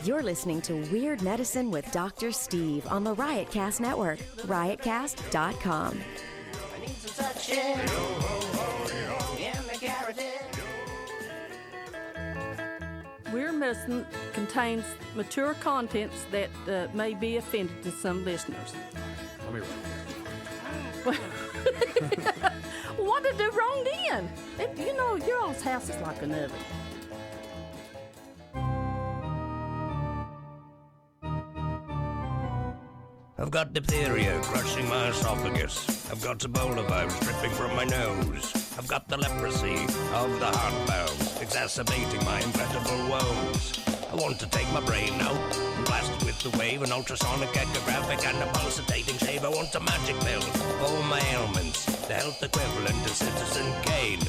You're listening to Weird Medicine with Dr. Steve on the Riotcast Network, riotcast.com. I need some suction in the carotid. Weird Medicine contains mature contents that may be offended to some listeners. Let me What did I do wrong then? You know, your all's house is like an oven. I've got diphtheria crushing my esophagus. I've got Ebola virus dripping from my nose. I've got the leprosy of the heart valves, exacerbating my incredible woes. I want to take my brain out and blast it with the wave, an ultrasonic, echographic, and a pulsating shave. I want a magic pill for all my ailments, the health equivalent to Citizen Kane.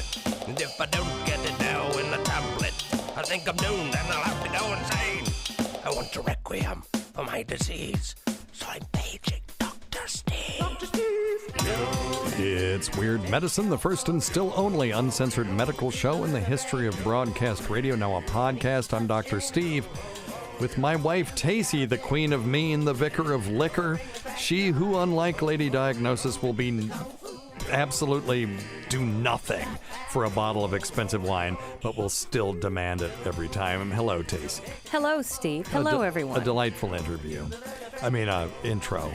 And if I don't get it now in a tablet, I think I'm doomed and I'll have to go insane. I want a requiem for my disease, so I'm paging Dr. Steve. Dr. Steve! It's Weird Medicine, the first and still only uncensored medical show in the history of broadcast radio, now a podcast. I'm Dr. Steve, with my wife Tacie, the queen of mean, the vicar of liquor. She who, unlike Lady Diagnosis, will be absolutely do nothing for a bottle of expensive wine, but will still demand it every time. Hello, Tacie. Hello, Steve. Hello, everyone. A delightful interview. Intro.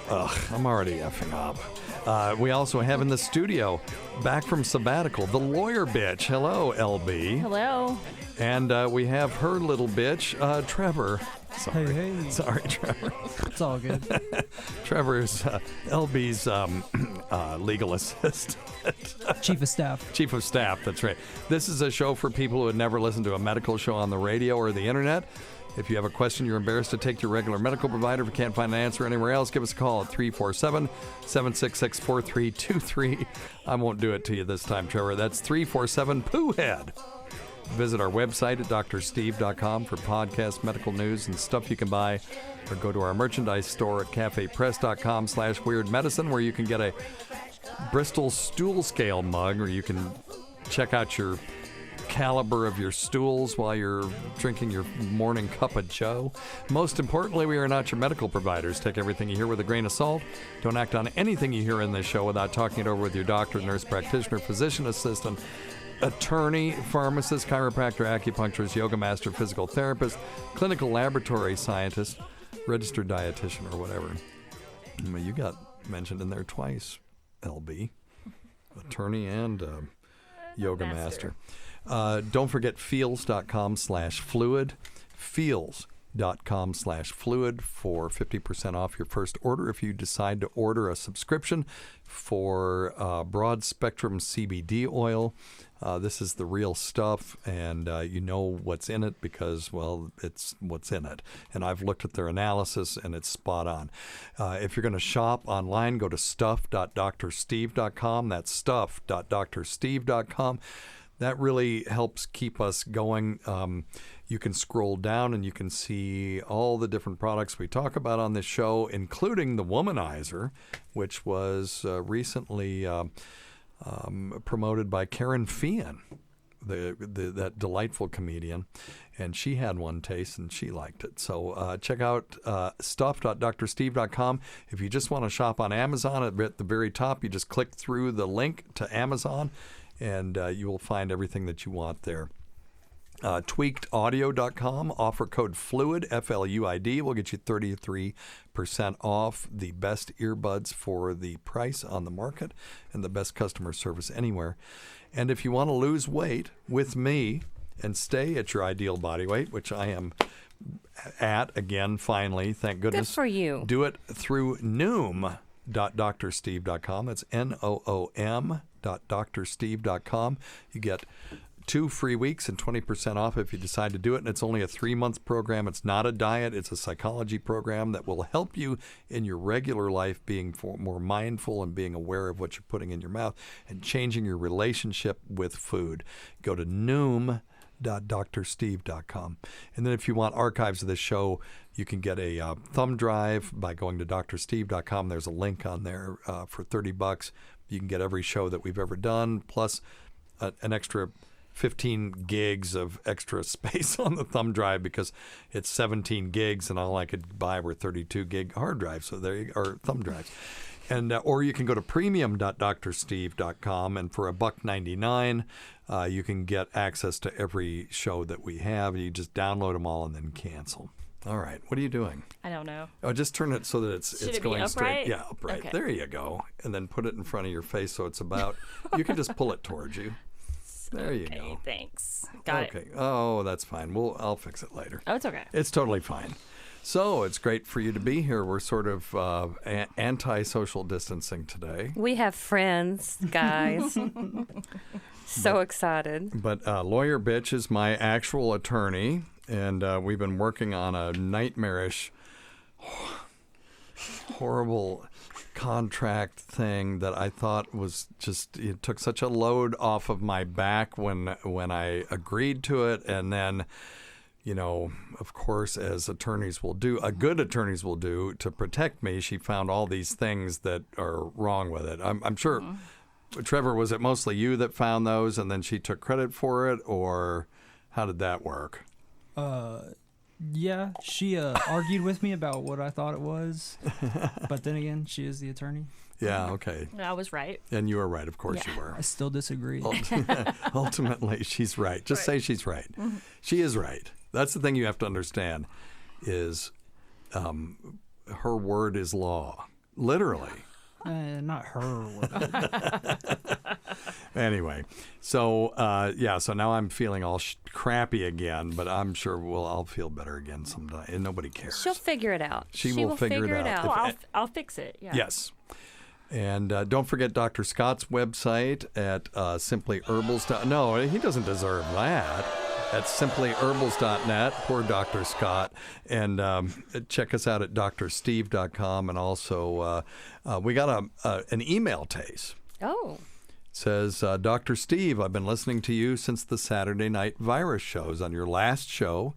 Ugh, I'm already effing up. We also have in the studio, back from sabbatical, the lawyer bitch. Hello, LB. Hello. And we have her little bitch, Trevor. Sorry. Hey. Sorry, Trevor. It's all good. Trevor's LB's legal assistant. Chief of Staff. Chief of Staff, that's right. This is a show for people who had never listened to a medical show on the radio or the internet. If you have a question you're embarrassed to take to your regular medical provider, if you can't find an answer anywhere else, give us a call at 347-766-4323. I won't do it to you this time, Trevor. That's 347-POOHEAD. Visit our website at drsteve.com for podcast, medical news, and stuff you can buy. Or go to our merchandise store at cafepress.com/weirdmedicine, where you can get a Bristol stool scale mug, or you can check out your caliber of your stools while you're drinking your morning cup of joe. Most importantly, we are not your medical providers. Take everything you hear with a grain of salt. Don't act on anything you hear in this show without talking it over with your doctor, nurse practitioner, physician assistant, attorney, pharmacist, chiropractor, acupuncturist, yoga master, physical therapist, clinical laboratory scientist, registered dietitian, or whatever. Well, you got mentioned in there twice, LB. Attorney and yoga master. Don't forget feels.com/fluid. Feels.com/fluid for 50% off your first order if you decide to order a subscription for broad spectrum CBD oil. This is the real stuff, and you know what's in it because, well, it's what's in it. And I've looked at their analysis, and it's spot on. If you're going to shop online, go to stuff.drsteve.com. That's stuff.drsteve.com. That really helps keep us going. You can scroll down and you can see all the different products we talk about on this show, including the Womanizer, which was recently promoted by Karen Fian, that delightful comedian. And she had one taste and she liked it. So check out stuff.drsteve.com. If you just want to shop on Amazon, at the very top, you just click through the link to Amazon, and you will find everything that you want there. Tweakedaudio.com, offer code FLUID, F-L-U-I-D, will get you 33% off the best earbuds for the price on the market and the best customer service anywhere. And if you want to lose weight with me and stay at your ideal body weight, which I am at again, finally, thank goodness. Good for you. Do it through noom.drsteve.com. That's noom.drsteve.com. You get 2 free weeks and 20% off if you decide to do it. And it's only a 3-month program. It's not a diet. It's a psychology program that will help you in your regular life being more mindful and being aware of what you're putting in your mouth and changing your relationship with food. Go to noom.drsteve.com. And then if you want archives of this show, you can get a thumb drive by going to drsteve.com. There's a link on there for $30. You can get every show that we've ever done, plus an extra 15 gigs of extra space on the thumb drive because it's 17 gigs and all I could buy were 32 gig hard drives. So there you are, thumb drives. And or you can go to premium.drsteve.com, and for $1.99, you can get access to every show that we have. You just download them all and then cancel. All right. What are you doing? I don't know. Oh, just turn it so that it's Should it be going straight. upright? Yeah, upright. Okay. There you go. And then put it in front of your face so it's about. You can just pull it towards you. There you Okay, go. thanks. Got Okay. it. Oh, that's fine. I'll fix it later. Oh, it's okay. It's totally fine. So it's great for you to be here. We're sort of anti-social distancing today. We have friends, guys. So excited. But Lawyer Bitch is my actual attorney, and we've been working on a nightmarish, horrible contract thing that I thought was just, it took such a load off of my back when I agreed to it, and then, you know, of course, as attorneys will do, good attorneys will do to protect me, she found all these things that are wrong with it. I'm sure, Trevor, was it mostly you that found those and then she took credit for it, or how did that work? Yeah, she argued with me about what I thought it was, but then again, she is the attorney. Yeah, okay. I was right. And you were right, of course you were. I still disagree. Ultimately, she's right. Just say she's right. She is right. That's the thing you have to understand is her word is law. Literally. Not her word. Anyway, so so now I'm feeling all crappy again, but I'm sure I'll feel better again sometime. And nobody cares. She'll figure it out. She will figure it out. Well, I'll fix it. Yeah. Yes. And don't forget Dr. Scott's website at simplyherbals. No, he doesn't deserve that. At simplyherbals.net. Poor Dr. Scott. And check us out at drsteve.com. And also, we got an email, Tacie. Oh. It says, Dr. Steve, I've been listening to you since the Saturday night virus shows. On your last show,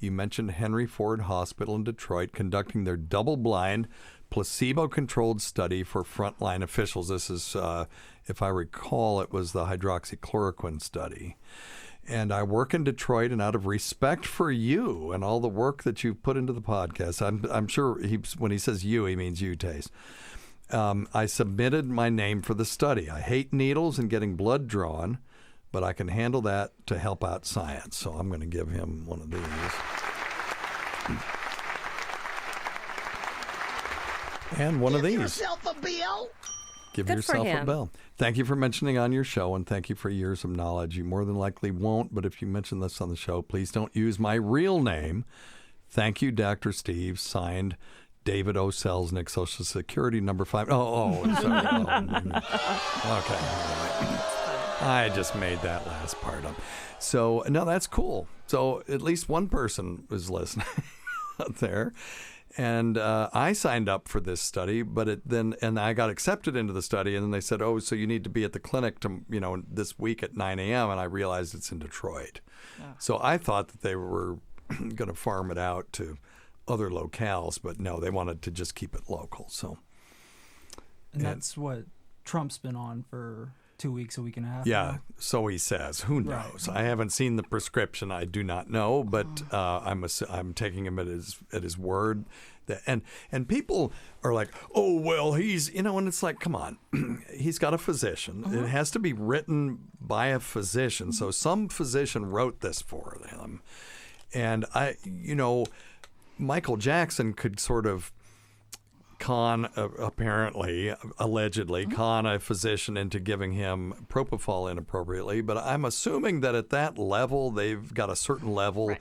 you mentioned Henry Ford Hospital in Detroit conducting their double-blind, placebo-controlled study for frontline officials. This is, if I recall, it was the hydroxychloroquine study. And I work in Detroit, and out of respect for you and all the work that you've put into the podcast, I'm sure when he says you, he means you, Tacie. I submitted my name for the study. I hate needles and getting blood drawn, but I can handle that to help out science. So I'm going to give him one of these. And one of these. Give yourself a bill. Give Good for yourself a him. bell. Thank you for mentioning on your show, and thank you for years of knowledge. You more than likely won't, but if you mention this on the show, please don't use my real name. Thank you, Dr. Steve. Signed, David O. Selznick, Social Security number 5. Sorry. Okay. I just made that last part up. So, no, that's cool. So at least one person was listening out there. And I signed up for this study, but and I got accepted into the study, and then they said, "Oh, so you need to be at the clinic this week at 9 a.m." And I realized it's in Detroit, so I thought that they were going to farm it out to other locales, but no, they wanted to just keep it local. So, And that's what Trump's been on for 2 weeks, a week and a half. yeah, now. so he says. Who knows? Right. I haven't seen the prescription. I do not know, but I'm taking him at his word. And people are like, oh, well, he's, and it's like, come on. He's got a physician. It has to be written by a physician. So some physician wrote this for him. And Michael Jackson could sort of allegedly con a physician into giving him propofol inappropriately. But I'm assuming that at that level, they've got a certain level. Right.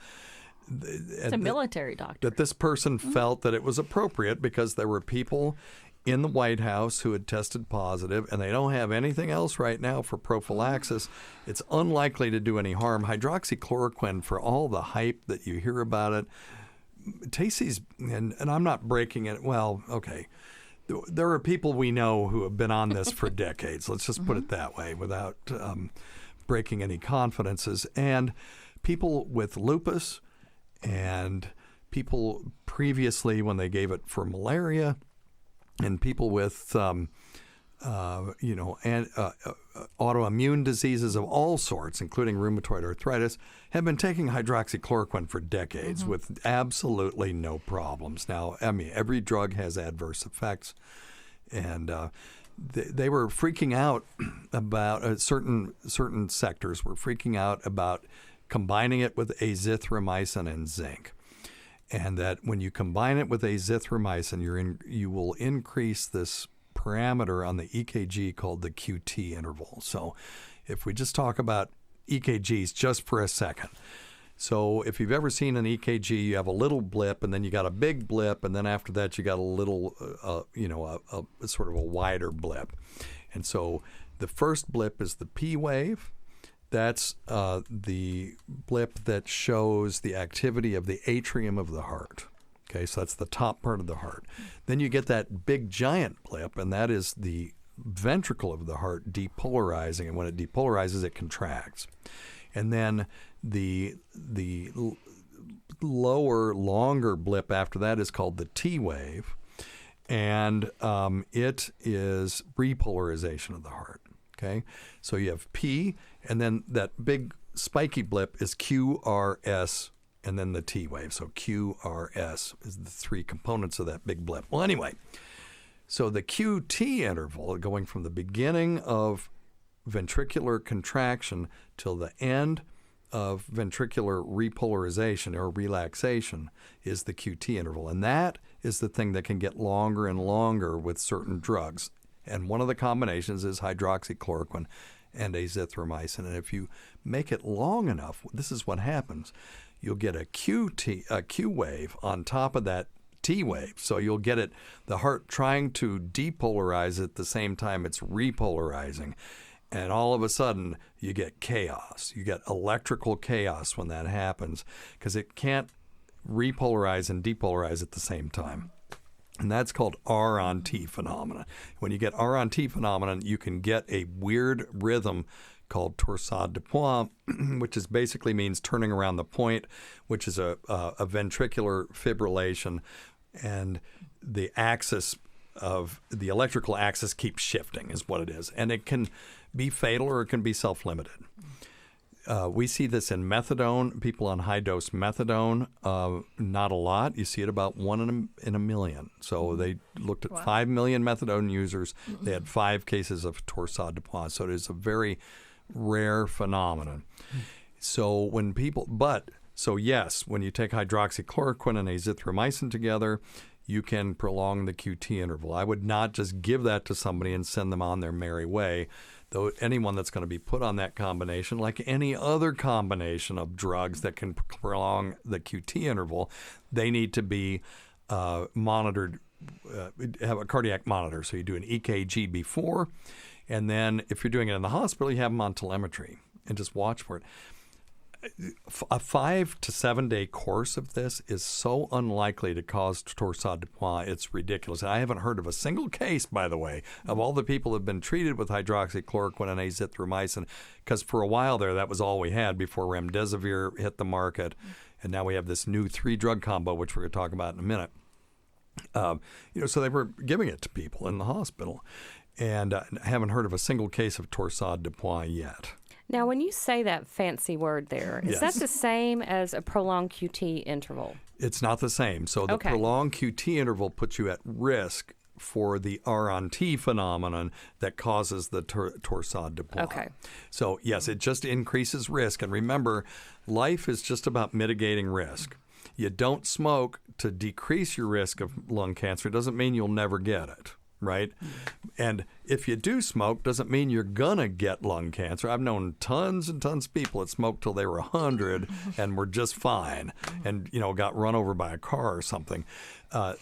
It's a military doctor. That this person felt that it was appropriate because there were people in the White House who had tested positive, and they don't have anything else right now for prophylaxis. It's unlikely to do any harm. Hydroxychloroquine, for all the hype that you hear about it, Tacie's, and I'm not breaking it. Well, okay. There are people we know who have been on this for decades. Let's just put it that way without breaking any confidences. And people with lupus and people previously when they gave it for malaria and people with and autoimmune diseases of all sorts, including rheumatoid arthritis, have been taking hydroxychloroquine for decades with absolutely no problems. Now, I mean, every drug has adverse effects, and they were freaking out about certain sectors were freaking out about combining it with azithromycin and zinc. And that when you combine it with azithromycin, you will increase this parameter on the EKG called the QT interval. So if we just talk about EKGs just for a second. So if you've ever seen an EKG, you have a little blip, and then you got a big blip, and then after that you got a little, a sort of a wider blip. And so the first blip is the P wave. That's the blip that shows the activity of the atrium of the heart. Okay, so that's the top part of the heart. Then you get that big giant blip, and that is the ventricle of the heart depolarizing. And when it depolarizes, it contracts. And then the lower, longer blip after that is called the T wave, and it is repolarization of the heart. Okay, so you have P, and then that big spiky blip is QRS, and then the T wave. So QRS is the three components of that big blip. Well, anyway, so the QT interval, going from the beginning of ventricular contraction till the end of ventricular repolarization or relaxation, is the QT interval. And that is the thing that can get longer and longer with certain drugs. And one of the combinations is hydroxychloroquine and azithromycin. And if you make it long enough, this is what happens. You'll get a Q wave on top of that T wave. So you'll get it, the heart trying to depolarize at the same time it's repolarizing. And all of a sudden, you get chaos. You get electrical chaos when that happens because it can't repolarize and depolarize at the same time. And that's called R on T phenomenon. When you get R on T phenomenon, you can get a weird rhythm called torsade de pointe, which is basically means turning around the point, which is a ventricular fibrillation, and the axis of the electrical axis keeps shifting is what it is. And it can be fatal or it can be self-limited. We see this in methadone, people on high-dose methadone, not a lot. You see it about 1 in a million. So they looked at 5 million methadone users. They had 5 cases of torsade de pointe. So it is a very rare phenomenon. So when people, yes, when you take hydroxychloroquine and azithromycin together, you can prolong the QT interval. I would not just give that to somebody and send them on their merry way. Though anyone that's going to be put on that combination, like any other combination of drugs that can prolong the QT interval, they need to be monitored, have a cardiac monitor. So you do an EKG before, and then if you're doing it in the hospital, you have them on telemetry and just watch for it. A 5 to 7 day course of this is so unlikely to cause torsade de pointe. It's ridiculous. And I haven't heard of a single case, by the way, of all the people who have been treated with hydroxychloroquine and azithromycin, because for a while there, that was all we had before remdesivir hit the market. And now we have this new 3-drug combo, which we're going to talk about in a minute. So they were giving it to people in the hospital. And I haven't heard of a single case of torsade de pointe yet. Now, when you say that fancy word there, is that the same as a prolonged QT interval? It's not the same. So the prolonged QT interval puts you at risk for the R on T phenomenon that causes the torsade de pointe. Okay. So, yes, it just increases risk. And remember, life is just about mitigating risk. You don't smoke to decrease your risk of lung cancer. It doesn't mean you'll never get it. Right? And if you do smoke, doesn't mean you're going to get lung cancer. I've known tons and tons of people that smoked till they were 100 and were just fine and, got run over by a car or something. But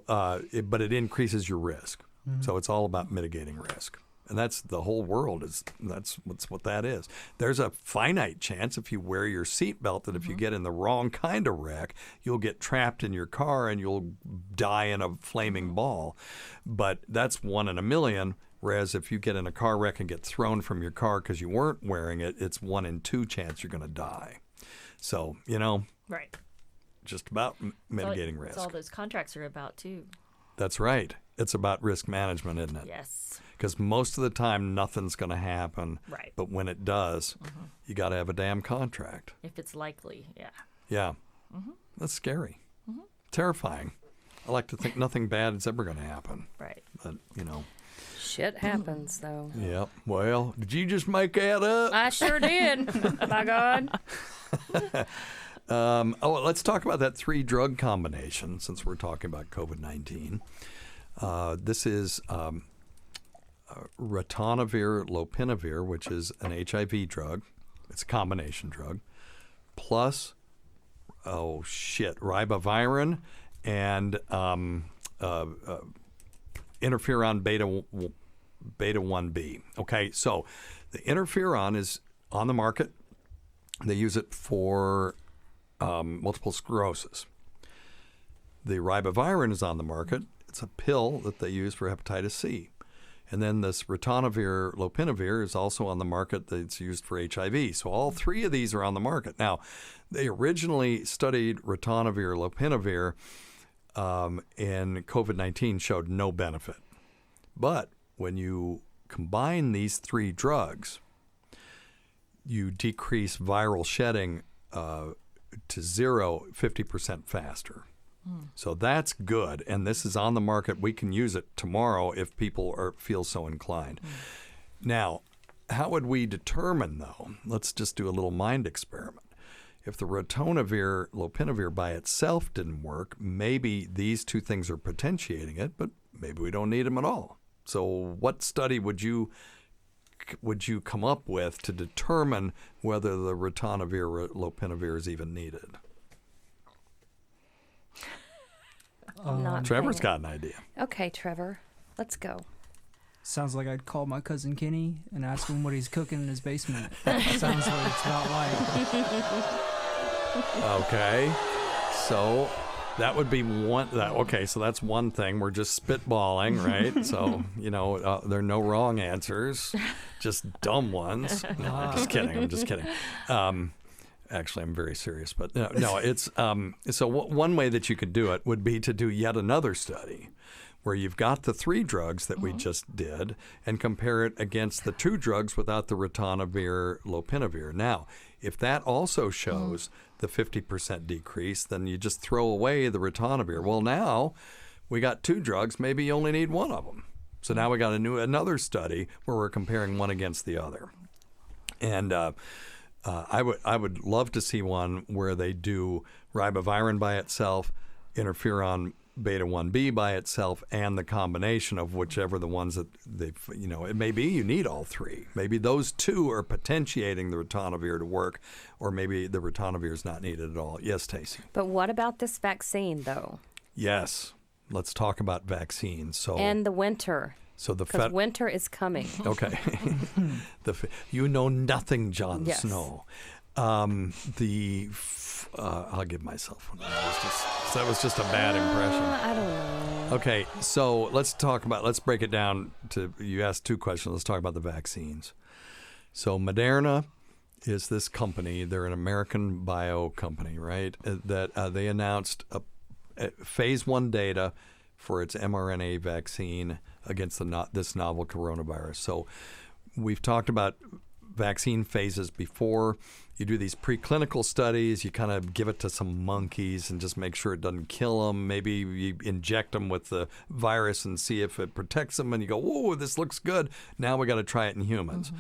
it increases your risk. Mm-hmm. So it's all about mitigating risk. And that's the whole world. That's what that is. There's a finite chance if you wear your seatbelt that if you get in the wrong kind of wreck, you'll get trapped in your car and you'll die in a flaming ball. But that's 1 in a million. Whereas if you get in a car wreck and get thrown from your car because you weren't wearing it, it's 1 in 2 chance you're going to die. So, right. Just about mitigating risk. That's all those contracts are about, too. That's right. it's about risk management, isn't it? Yes. Because most of the time, nothing's going to happen. Right. But when it does, you got to have a damn contract. If it's likely, yeah. Yeah. That's scary. Terrifying. I like to think nothing bad is ever going to happen. Right. But, you know. Shit happens, though. Yep. Well, did you just make that up? I sure did. By God. Let's talk about that 3-drug combination since we're talking about COVID-19. This is ritonavir, lopinavir, which is an HIV drug. It's a combination drug. Plus, ribavirin and interferon beta 1b. Okay, so the interferon is on the market. They use it for multiple sclerosis. The ribavirin is on the market. It's a pill that they use for hepatitis C. And then this ritonavir, lopinavir is also on the market that's used for HIV. So all 3 of these are on the market. Now, they originally studied ritonavir, lopinavir, and COVID-19 showed no benefit. But when you combine these 3 drugs, you decrease viral shedding to 0 50% faster. So that's good, and this is on the market. We can use it tomorrow if people feel so inclined. Now, how would we determine, though? Let's just do a little mind experiment. If the ritonavir, lopinavir by itself didn't work, maybe these 2 things are potentiating it, but maybe we don't need them at all. So what study would you come up with to determine whether the ritonavir, lopinavir is even needed? Trevor's got an idea. Okay, Trevor, let's go. Sounds like I'd call my cousin Kenny and ask him what he's cooking in his basement. Sounds what it's about like. Okay, so that would be one. Okay, so that's one thing. We're just spitballing, right? So, there are no wrong answers, just dumb ones. No, I'm just kidding. Actually, I'm very serious, but no, it's so one way that you could do it would be to do yet another study where you've got the 3 drugs that we just did and compare it against the 2 drugs without the ritonavir, lopinavir. Now, if that also shows the 50% decrease, then you just throw away the ritonavir. Well, now we got 2 drugs. Maybe you only need one of them. So now we got another study where we're comparing one against the other. And I would love to see one where they do ribavirin by itself, interferon beta 1b by itself, and the combination of whichever the ones that they've, it may be you need all 3. Maybe those 2 are potentiating the ritonavir to work, or maybe the ritonavir is not needed at all. Yes, Tacie. But what about this vaccine, though? Yes. Let's talk about vaccines. And the winter. So because winter is coming. Okay. You know nothing, Jon Snow. I'll give myself one. That was just a bad impression. I don't know. Okay, so let's break it down to, you asked 2 questions. Let's talk about the vaccines. So Moderna is this company. They're an American bio company, right? That they announced phase 1 data for its mRNA vaccine against this novel coronavirus. So we've talked about vaccine phases before. You do these preclinical studies, you kind of give it to some monkeys and just make sure it doesn't kill them. Maybe you inject them with the virus and see if it protects them, and you go, whoa, this looks good. Now we got to try it in humans.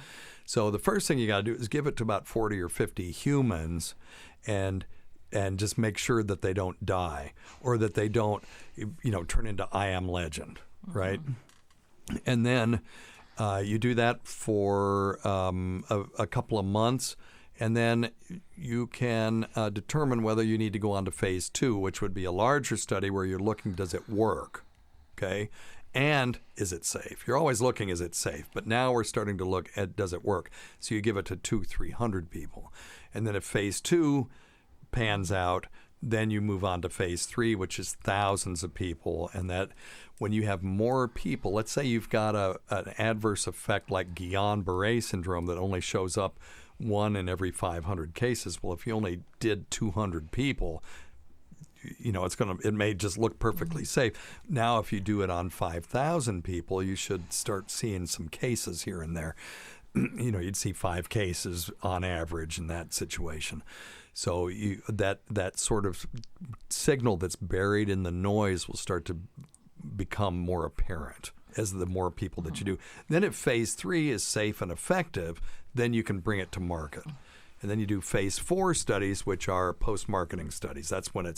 So the first thing you got to do is give it to about 40 or 50 humans and just make sure that they don't die or that they don't, turn into I Am Legend, right? And then you do that for a couple of months, and then you can determine whether you need to go on to phase 2, which would be a larger study where you're looking, does it work, okay? And is it safe? You're always looking, is it safe? But now we're starting to look at, does it work? So you give it to 200-300 people. And then if phase 2 pans out, then you move on to phase 3, which is thousands of people. And that when you have more people, let's say you've got an adverse effect like Guillain-Barré syndrome that only shows up 1 in every 500 cases. Well, if you only did 200 people, it may just look perfectly safe. Now, if you do it on 5,000 people, you should start seeing some cases here and there. You'd see 5 cases on average in that situation. So that sort of signal that's buried in the noise will start to become more apparent as the more people that you do. Then if phase 3 is safe and effective, then you can bring it to market. And then you do phase 4 studies, which are post-marketing studies. That's when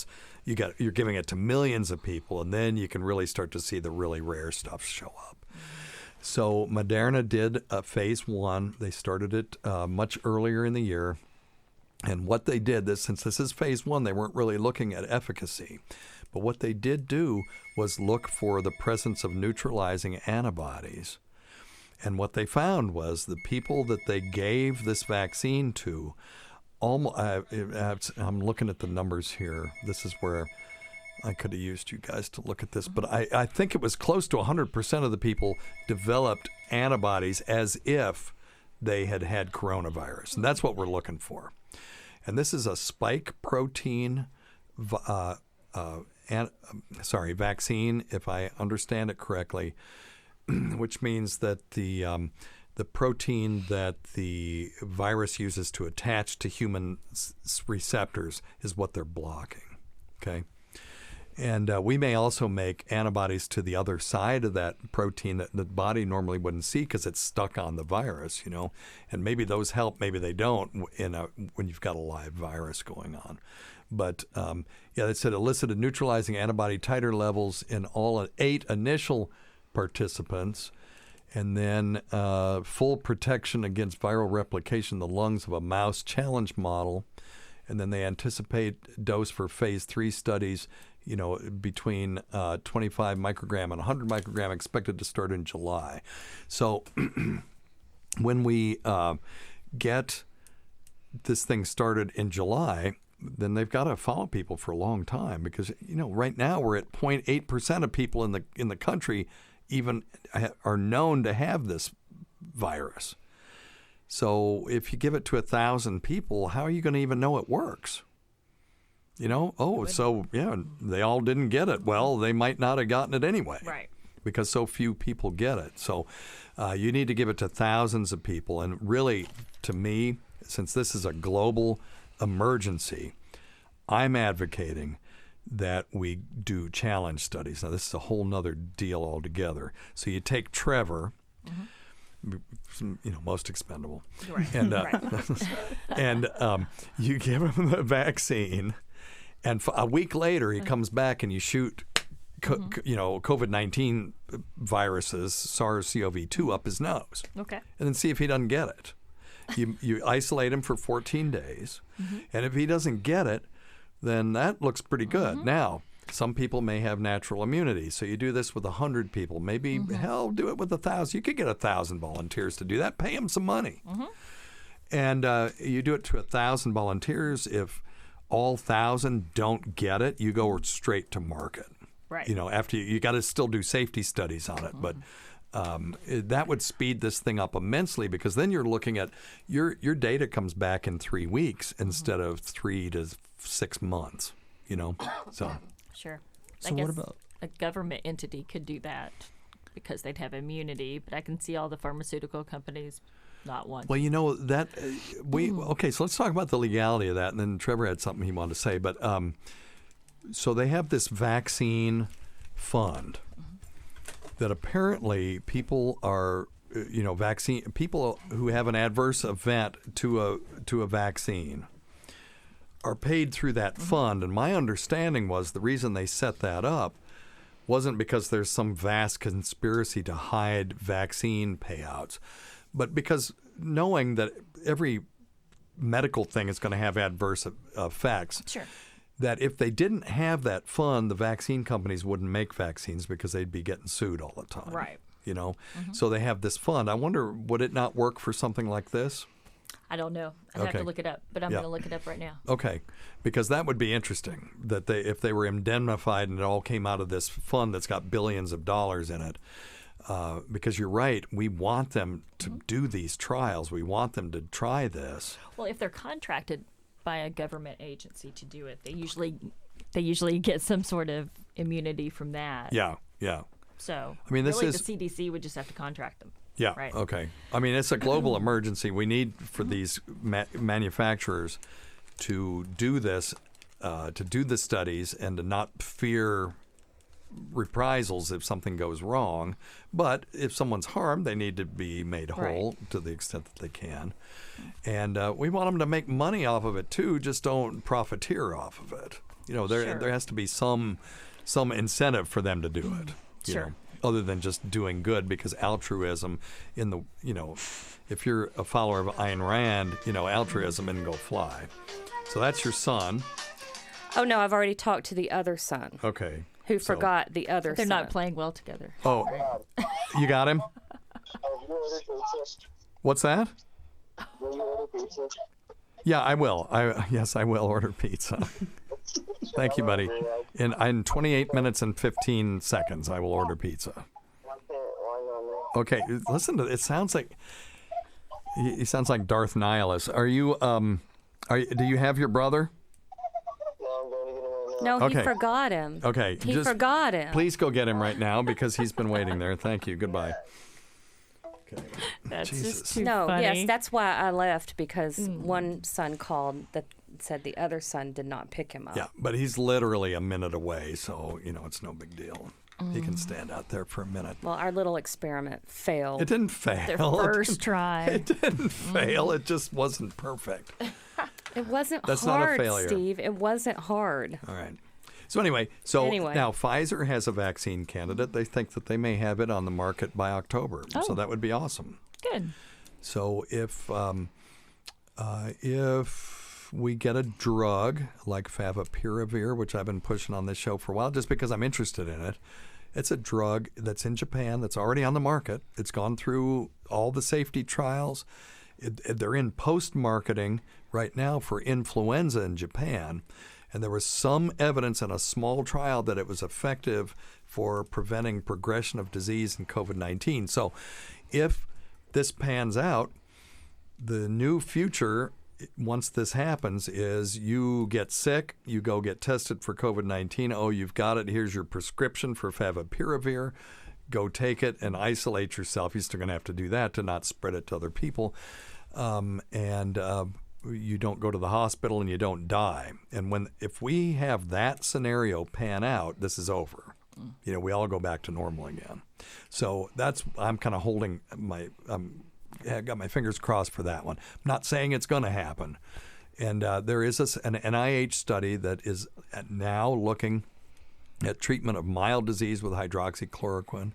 you're giving it to millions of people, and then you can really start to see the really rare stuff show up. So Moderna did phase 1. They started it much earlier in the year. And what they did, since this is phase 1, they weren't really looking at efficacy. But what they did do was look for the presence of neutralizing antibodies. And what they found was the people that they gave this vaccine to, I'm looking at the numbers here. This is where I could have used you guys to look at this. But I think it was close to 100% of the people developed antibodies as if they had had coronavirus. And that's what we're looking for. And this is a spike protein vaccine, if I understand it correctly, which means that the protein that the virus uses to attach to human receptors is what they're blocking. Okay. And we may also make antibodies to the other side of that protein that the body normally wouldn't see because it's stuck on the virus, and maybe those help, maybe they don't when you've got a live virus going on. But they said elicited neutralizing antibody titer levels in all 8 initial participants, and then full protection against viral replication in the lungs of a mouse challenge model. And then they anticipate dose for phase 3 studies, between 25 microgram and 100 microgram, expected to start in July. So when we get this thing started in July, then they've got to follow people for a long time because, right now we're at 0.8% of people in the country even are known to have this virus. So if you give it to 1,000 people, how are you going to even know it works? They all didn't get it. Well, they might not have gotten it anyway. Right. Because so few people get it. So you need to give it to thousands of people. And really, to me, since this is a global emergency, I'm advocating that we do challenge studies. Now, this is a whole nother deal altogether. So you take Trevor, most expendable, Right. and Right. and you give him the vaccine, and a week later he comes back and you shoot, COVID-19 viruses, SARS-CoV-2 up his nose, Okay. and then see if he doesn't get it. You isolate him for 14 days, and if he doesn't get it, then that looks pretty good. Now, some people may have natural immunity, so you do this with 100 people. Maybe, hell, do it with 1,000. You could get 1,000 volunteers to do that. Pay them some money. And you do it to 1,000 volunteers. If all 1,000 don't get it, you go straight to market. Right. After you got to still do safety studies on it, but that would speed this thing up immensely because then you're looking at your data comes back in 3 weeks instead of 3 to 6 months. So. Sure. So I what guess about- a government entity could do that because they'd have immunity, but I can see all the pharmaceutical companies not want. Well, that okay. So let's talk about the legality of that, and then Trevor had something he wanted to say. But so they have this vaccine fund that apparently people are, people who have an adverse event to a vaccine are paid through that fund. And my understanding was the reason they set that up wasn't because there's some vast conspiracy to hide vaccine payouts, but because knowing that every medical thing is going to have adverse effects. Sure. That if they didn't have that fund, the vaccine companies wouldn't make vaccines because they'd be getting sued all the time. Right. So they have this fund. I wonder, would it not work for something like this? I don't know. I'd have Okay. to look it up, but I'm going to look it up right now. Okay, because that would be interesting. That if they were indemnified and it all came out of this fund that's got billions of dollars in it. Because you're right, we want them to do these trials. We want them to try this. Well, if they're contracted by a government agency to do it, they usually they usually get some sort of immunity from that. Yeah. So I mean, this really is the CDC would just have to contract them. Yeah. Right. Okay. I mean, it's a global emergency. We need for these manufacturers to do this, to do the studies, and to not fear reprisals if something goes wrong. But if someone's harmed, they need to be made whole to the extent that they can. And we want them to make money off of it too. Just don't profiteer off of it. You know, there has to be some incentive for them to do it. You know, other than just doing good, because altruism in the, you know, if you're a follower of Ayn Rand, you know, altruism isn't go fly. So that's your son. Oh, no, I've already talked to the other son. Okay. Who forgot the other They're son. not playing well together. Oh, you got him? What's that? Yeah, I will. Yes, I will order pizza. Thank you, buddy. In 28 minutes and 15 seconds, I will order pizza. Okay, listen to it. Sounds like he sounds like Darth Nihilus. Are you do you have your brother? No, Okay. he forgot him. Okay, He forgot him. Please go get him right now because he's been waiting there. Thank you. Goodbye. Okay. That's Jesus. just too No, funny. yes, that's why I left, because one son called that said the other son did not pick him up. Yeah, but he's literally a minute away, so you know it's no big deal. He can stand out there for a minute. Well, our little experiment failed. It didn't fail. Their first try. It didn't fail. It just wasn't perfect. It wasn't That's not a hard, failure. Steve. It wasn't hard. All right. So anyway, now Pfizer has a vaccine candidate. They think that they may have it on the market by October. Oh. So that would be awesome. Good. So if we get a drug like favipiravir, which I've been pushing on this show for a while just because I'm interested in it, it's a drug that's in Japan that's already on the market. It's gone through all the safety trials. They're in post-marketing right now for influenza in Japan. And there was some evidence in a small trial that it was effective for preventing progression of disease in COVID-19. So if this pans out, the new future, once this happens, is you get sick, you go get tested for COVID-19. Oh, you've got it. Here's your prescription for favipiravir. Go take it and isolate yourself. You're still going to have to do that to not spread it to other people. You don't go to the hospital and you don't die. And if we have that scenario pan out, this is over. You know, we all go back to normal again. So I'm kind of holding I got my fingers crossed for that one. I'm not saying it's going to happen. And there is an NIH study that is now looking at treatment of mild disease with hydroxychloroquine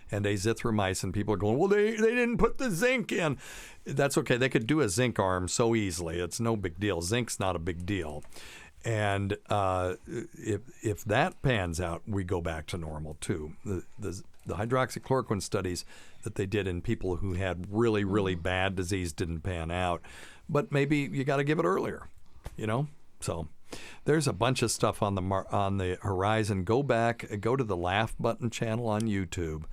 and azithromycin. People are going, well, they didn't put the zinc in. That's okay. They could do a zinc arm so easily. It's no big deal. Zinc's not a big deal. And if that pans out, we go back to normal too. The hydroxychloroquine studies that they did in people who had really, really bad disease didn't pan out. But maybe you got to give it earlier, you know? So there's a bunch of stuff on the horizon. Go to the Laugh Button channel on YouTube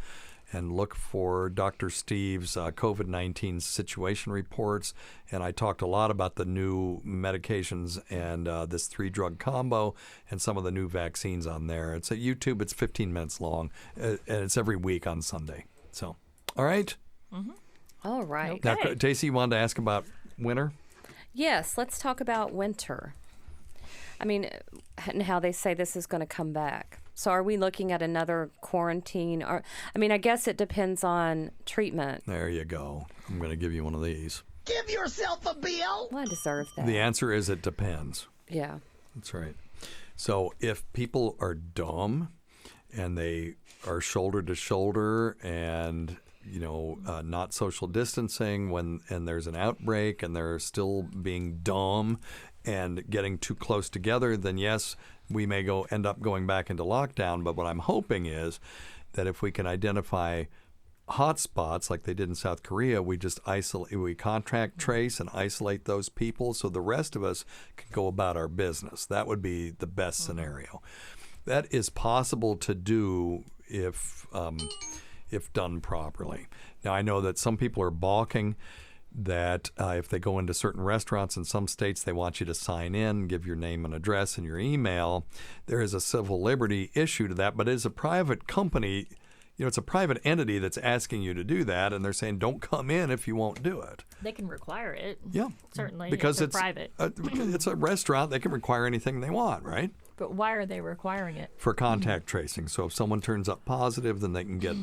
and look for Dr. Steve's COVID-19 situation reports. And I talked a lot about the new medications and this 3-drug combo and some of the new vaccines on there. It's at YouTube. It's 15 minutes long, and it's every week on Sunday. So, all right? Mm-hmm. All right. Now, Tacie, you wanted to ask about winter? Yes, let's talk about winter. I mean, and how they say this is going to come back. So are we looking at another quarantine? Or, I mean, I guess it depends on treatment. There you go. I'm going to give you one of these. Give yourself a bill. Well, I deserve that. The answer is it depends. Yeah. That's right. So if people are dumb and they are shoulder to shoulder and, you know, not social distancing and there's an outbreak and they're still being dumb and getting too close together, then yes, we may end up going back into lockdown. But what I'm hoping is that if we can identify hot spots like they did in South Korea, we contact trace and isolate those people so the rest of us can go about our business. That would be the best scenario. That is possible to do if done properly. Now, I know that some people are balking that if they go into certain restaurants in some states, they want you to sign in, give your name and address and your email. There is a civil liberty issue to that, but as a private company, it's a private entity that's asking you to do that, and they're saying don't come in if you won't do it. They can require it. Yeah, Certainly, because it's private. It's a restaurant. They can require anything they want, right? But why are they requiring it? For contact tracing. So if someone turns up positive, then they can get,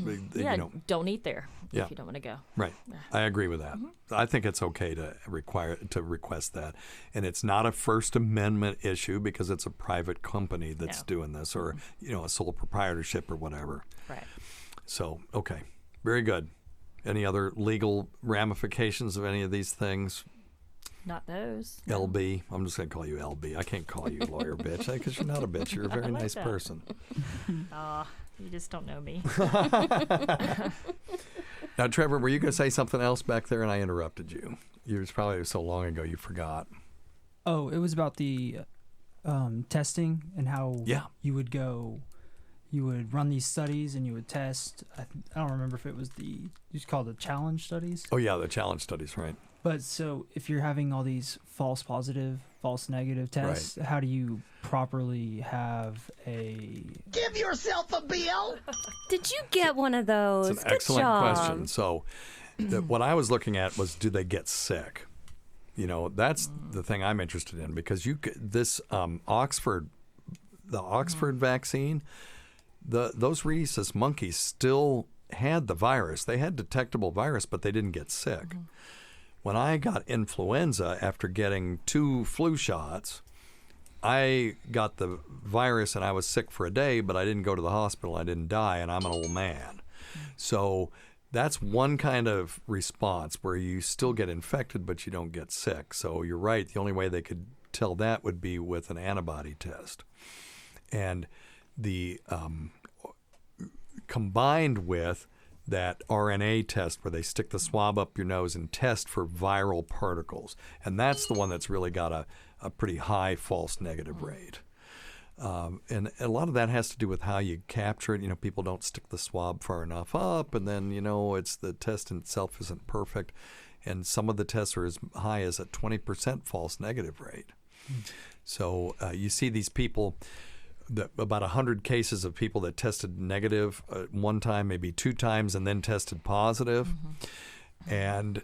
don't eat there Yeah. if you don't want to go. Right. I agree with that. I think it's okay to request that. And it's not a First Amendment issue because it's a private company that's doing this, or, a sole proprietorship or whatever. Right. So, okay. Very good. Any other legal ramifications of any of these things? Not those. LB. I'm just going to call you LB. I can't call you lawyer bitch because you're not a bitch. You're a very nice that. person. You just don't know me. Now, Trevor, were you going to say something else back there and I interrupted you? It was probably so long ago you forgot. Oh, it was about the testing and how you would go. You would run these studies and you would test. I don't remember if it was you called the challenge studies. Oh, yeah, the challenge studies, right. But so if you're having all these false positive, false negative tests, how do you properly have a... Give yourself a bill! Did you get one of those? It's an Good excellent job. question. So what I was looking at was, do they get sick? That's the thing I'm interested in, because this Oxford vaccine, those rhesus monkeys still had the virus. They had detectable virus, but they didn't get sick. When I got influenza after getting 2 flu shots, I got the virus and I was sick for a day, but I didn't go to the hospital. I didn't die, and I'm an old man. So that's one kind of response where you still get infected, but you don't get sick. So you're right. The only way they could tell that would be with an antibody test. And the combined with that RNA test where they stick the swab up your nose and test for viral particles. And that's the one that's really got a pretty high false negative rate. And a lot of that has to do with how you capture it. People don't stick the swab far enough up, and then, it's the test in itself isn't perfect. And some of the tests are as high as a 20% false negative rate. So you see these people... about 100 cases of people that tested negative one time, maybe 2 times, and then tested positive. And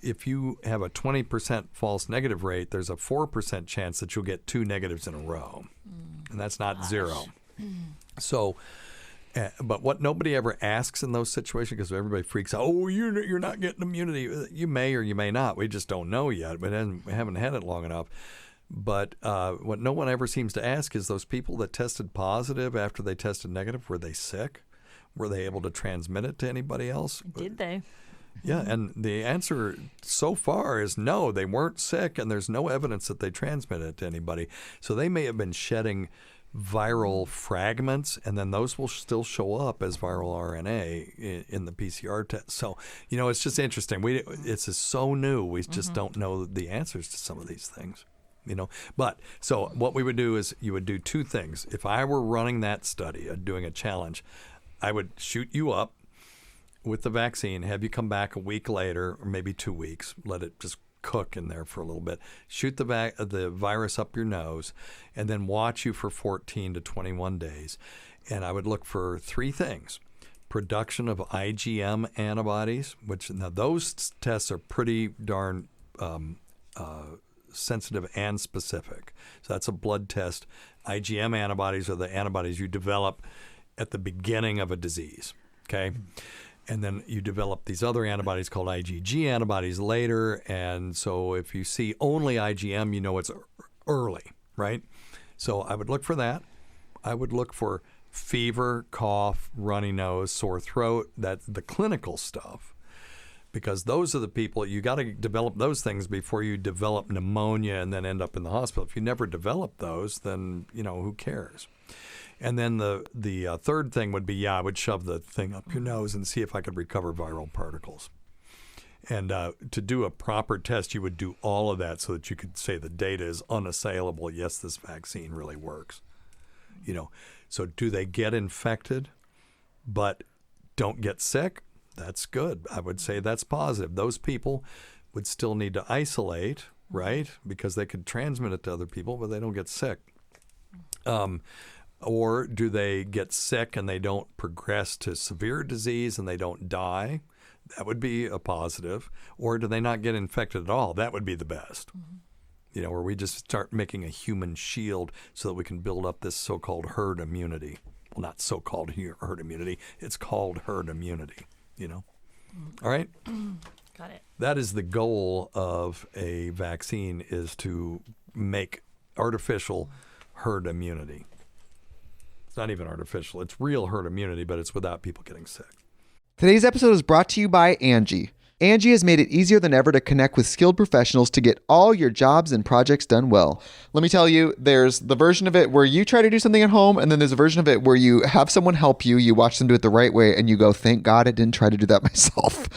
if you have a 20% false negative rate, there's a 4% chance that you'll get 2 negatives in a row. And that's not zero. So, but what nobody ever asks in those situations, because everybody freaks out, oh, you're not getting immunity. You may or you may not. We just don't know yet. We haven't had it long enough. But what no one ever seems to ask is those people that tested positive after they tested negative, were they sick? Were they able to transmit it to anybody else? Did they? Yeah, and the answer so far is no, they weren't sick, and there's no evidence that they transmitted it to anybody. So they may have been shedding viral fragments, and then those will still show up as viral RNA in the PCR test. So, it's just interesting. It's so new, we just don't know the answers to some of these things. But so what we would do is you would do 2 things. If I were running that study, doing a challenge, I would shoot you up with the vaccine, have you come back a week later, or maybe 2 weeks, let it just cook in there for a little bit, shoot the virus up your nose, and then watch you for 14 to 21 days. And I would look for 3 things. Production of IgM antibodies, which now those tests are pretty darn sensitive and specific. So that's a blood test. IgM antibodies are the antibodies you develop at the beginning of a disease, okay? And then you develop these other antibodies called IgG antibodies later. And so if you see only IgM, it's early, right? So I would look for that. I would look for fever, cough, runny nose, sore throat, that's the clinical stuff. Because those are the people, you got to develop those things before you develop pneumonia and then end up in the hospital. If you never develop those, then, who cares? And then the third thing would be, I would shove the thing up your nose and see if I could recover viral particles. And to do a proper test, you would do all of that so that you could say the data is unassailable. Yes, this vaccine really works. So do they get infected but don't get sick? That's good. I would say that's positive. Those people would still need to isolate, right? Because they could transmit it to other people, but they don't get sick. Or do they get sick and they don't progress to severe disease and they don't die? That would be a positive. Or do they not get infected at all? That would be the best. Where we just start making a human shield so that we can build up this so-called herd immunity. Well, not so-called herd immunity. It's called herd immunity, All right? Got it. That is the goal of a vaccine, is to make artificial herd immunity. It's not even artificial. It's real herd immunity, but it's without people getting sick. Today's episode is brought to you by Angie. Angie has made it easier than ever to connect with skilled professionals to get all your jobs and projects done well. Let me tell you, there's the version of it where you try to do something at home, and then there's a version of it where you have someone help you, you watch them do it the right way, and you go, thank God I didn't try to do that myself.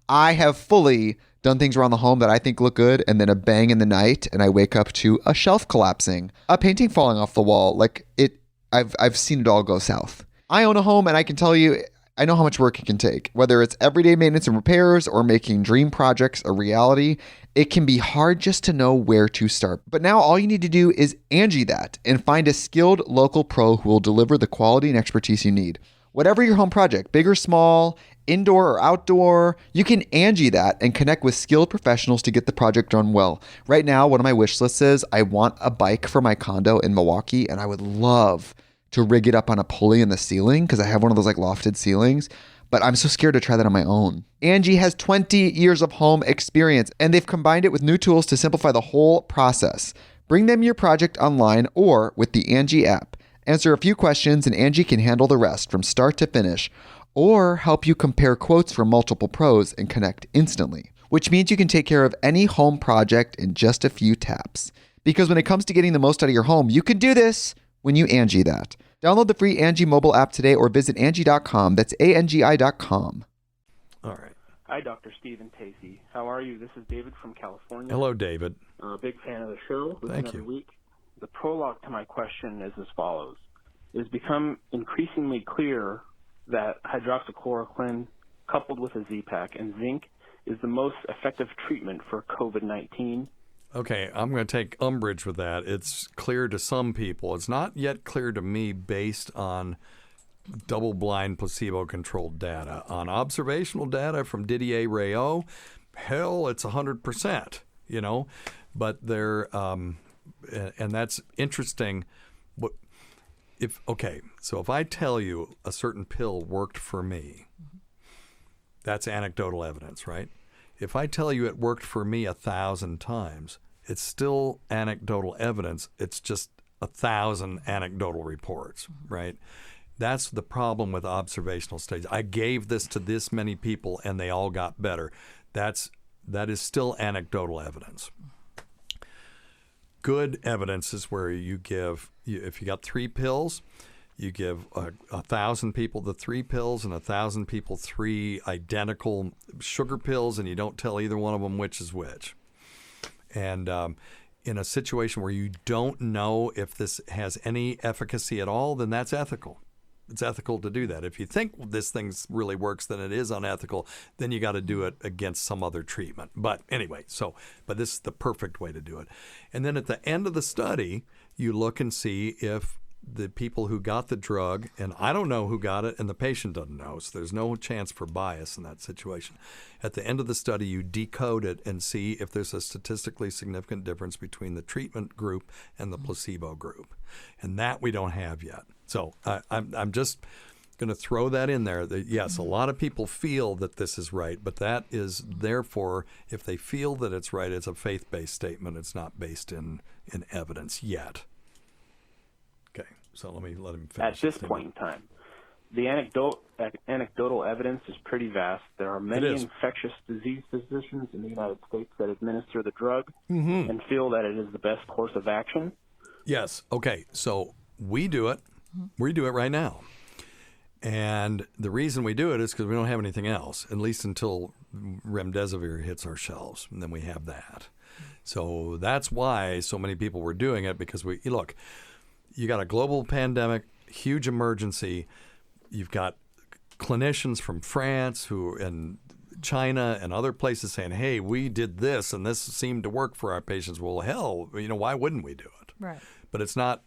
I have fully done things around the home that I think look good, and then a bang in the night, and I wake up to a shelf collapsing, a painting falling off the wall. I've seen it all go south. I own a home, and I can tell you, I know how much work it can take. Whether it's everyday maintenance and repairs or making dream projects a reality, it can be hard just to know where to start. But now all you need to do is Angie that and find a skilled local pro who will deliver the quality and expertise you need. Whatever your home project, big or small, indoor or outdoor, you can Angie that and connect with skilled professionals to get the project done well. Right now, one of my wish lists is I want a bike for my condo in Milwaukee, and I would love to rig it up on a pulley in the ceiling because I have one of those lofted ceilings, but I'm so scared to try that on my own. Angie has 20 years of home experience, and they've combined it with new tools to simplify the whole process. Bring them your project online or with the Angie app. Answer a few questions and Angie can handle the rest from start to finish, or help you compare quotes from multiple pros and connect instantly, which means you can take care of any home project in just a few taps. Because when it comes to getting the most out of your home, you can do this when you Angie that. Download the free Angie mobile app today or visit Angie.com. That's ANGI.com. All right. Hi, Dr. Steve and Tacie. How are you? This is David from California. Hello, David. I'm a big fan of the show. Thank you. Every week. The prologue to my question is as follows. It has become increasingly clear that hydroxychloroquine coupled with a Z-Pak and zinc is the most effective treatment for COVID-19. Okay, I'm going to take umbrage with that. It's clear to some people. It's not yet clear to me based on double-blind placebo-controlled data. On observational data from Didier Raoult, hell, it's 100%, But they're, and that's interesting. So if I tell you a certain pill worked for me, that's anecdotal evidence, right? If I tell you it worked for me 1,000 times, it's still anecdotal evidence. It's just 1,000 anecdotal reports, right? That's the problem with observational studies. I gave this to this many people and they all got better. That is still anecdotal evidence. Good evidence is where you give, if you got 3 pills, you give 1,000 people the 3 pills and 1,000 people 3 identical sugar pills, and you don't tell either one of them which is which. And in a situation where you don't know if this has any efficacy at all, then that's ethical. It's ethical to do that. If you think this thing really works, then it is unethical. Then you got to do it against some other treatment. But anyway, but this is the perfect way to do it. And then at the end of the study, you look and see if the people who got the drug, and I don't know who got it, and the patient doesn't know, so there's no chance for bias in that situation. At the end of the study, you decode it and see if there's a statistically significant difference between the treatment group and the placebo group. And that we don't have yet. So I'm just going to throw that in there. That, yes, a lot of people feel that this is right, but that is, therefore, if they feel that it's right, it's a faith-based statement. It's not based in evidence yet. Okay, so let him finish. At this point in time, the anecdotal evidence is pretty vast. There are many infectious disease physicians in the United States that administer the drug and feel that it is the best course of action. Yes. Okay, so we do it. We do it right now. And the reason we do it is because we don't have anything else, at least until remdesivir hits our shelves, and then we have that. So that's why so many people were doing it, because look, you got a global pandemic, huge emergency. You've got clinicians from France and China and other places saying, hey, we did this and this seemed to work for our patients. Well, hell, why wouldn't we do it? Right. But it's not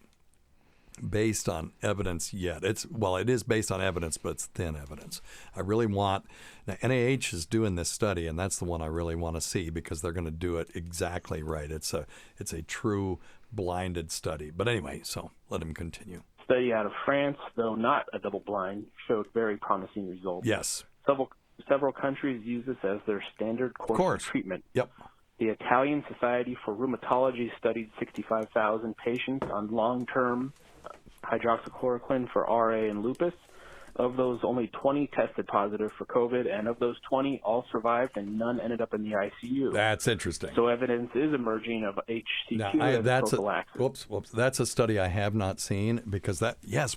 based on evidence yet. It is based on evidence, but it's thin evidence. I really want now NIH is doing this study, and that's the one I really want to see because they're going to do it exactly right. It's a true blinded study. But anyway, so let him continue. Study out of France, though not a double-blind, showed very promising results. Yes. Several countries use this as their standard course of treatment. Yep. The Italian Society for Rheumatology studied 65,000 patients on long-term hydroxychloroquine for RA and lupus. Of those, only 20 tested positive for COVID, and of those 20, all survived and none ended up in the ICU. That's interesting. So evidence is emerging of HCQ as prophylaxis. Whoops. That's a study I have not seen because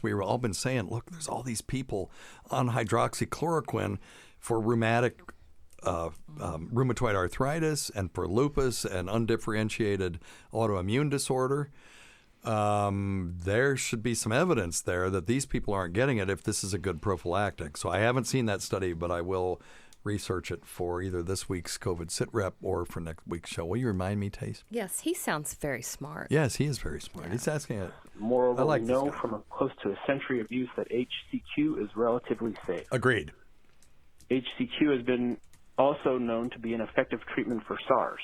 we've all been saying, look, there's all these people on hydroxychloroquine for rheumatic rheumatoid arthritis and for lupus and undifferentiated autoimmune disorder. There should be some evidence there that these people aren't getting it if this is a good prophylactic. So I haven't seen that study, but I will research it for either this week's COVID Sit Rep or for next week's show. Will you remind me, Tacie? Yes, he sounds very smart. Yes, he is very smart. Yeah. He's asking it. Moreover, we know from close to a century of use that HCQ is relatively safe. Agreed. HCQ has been also known to be an effective treatment for SARS.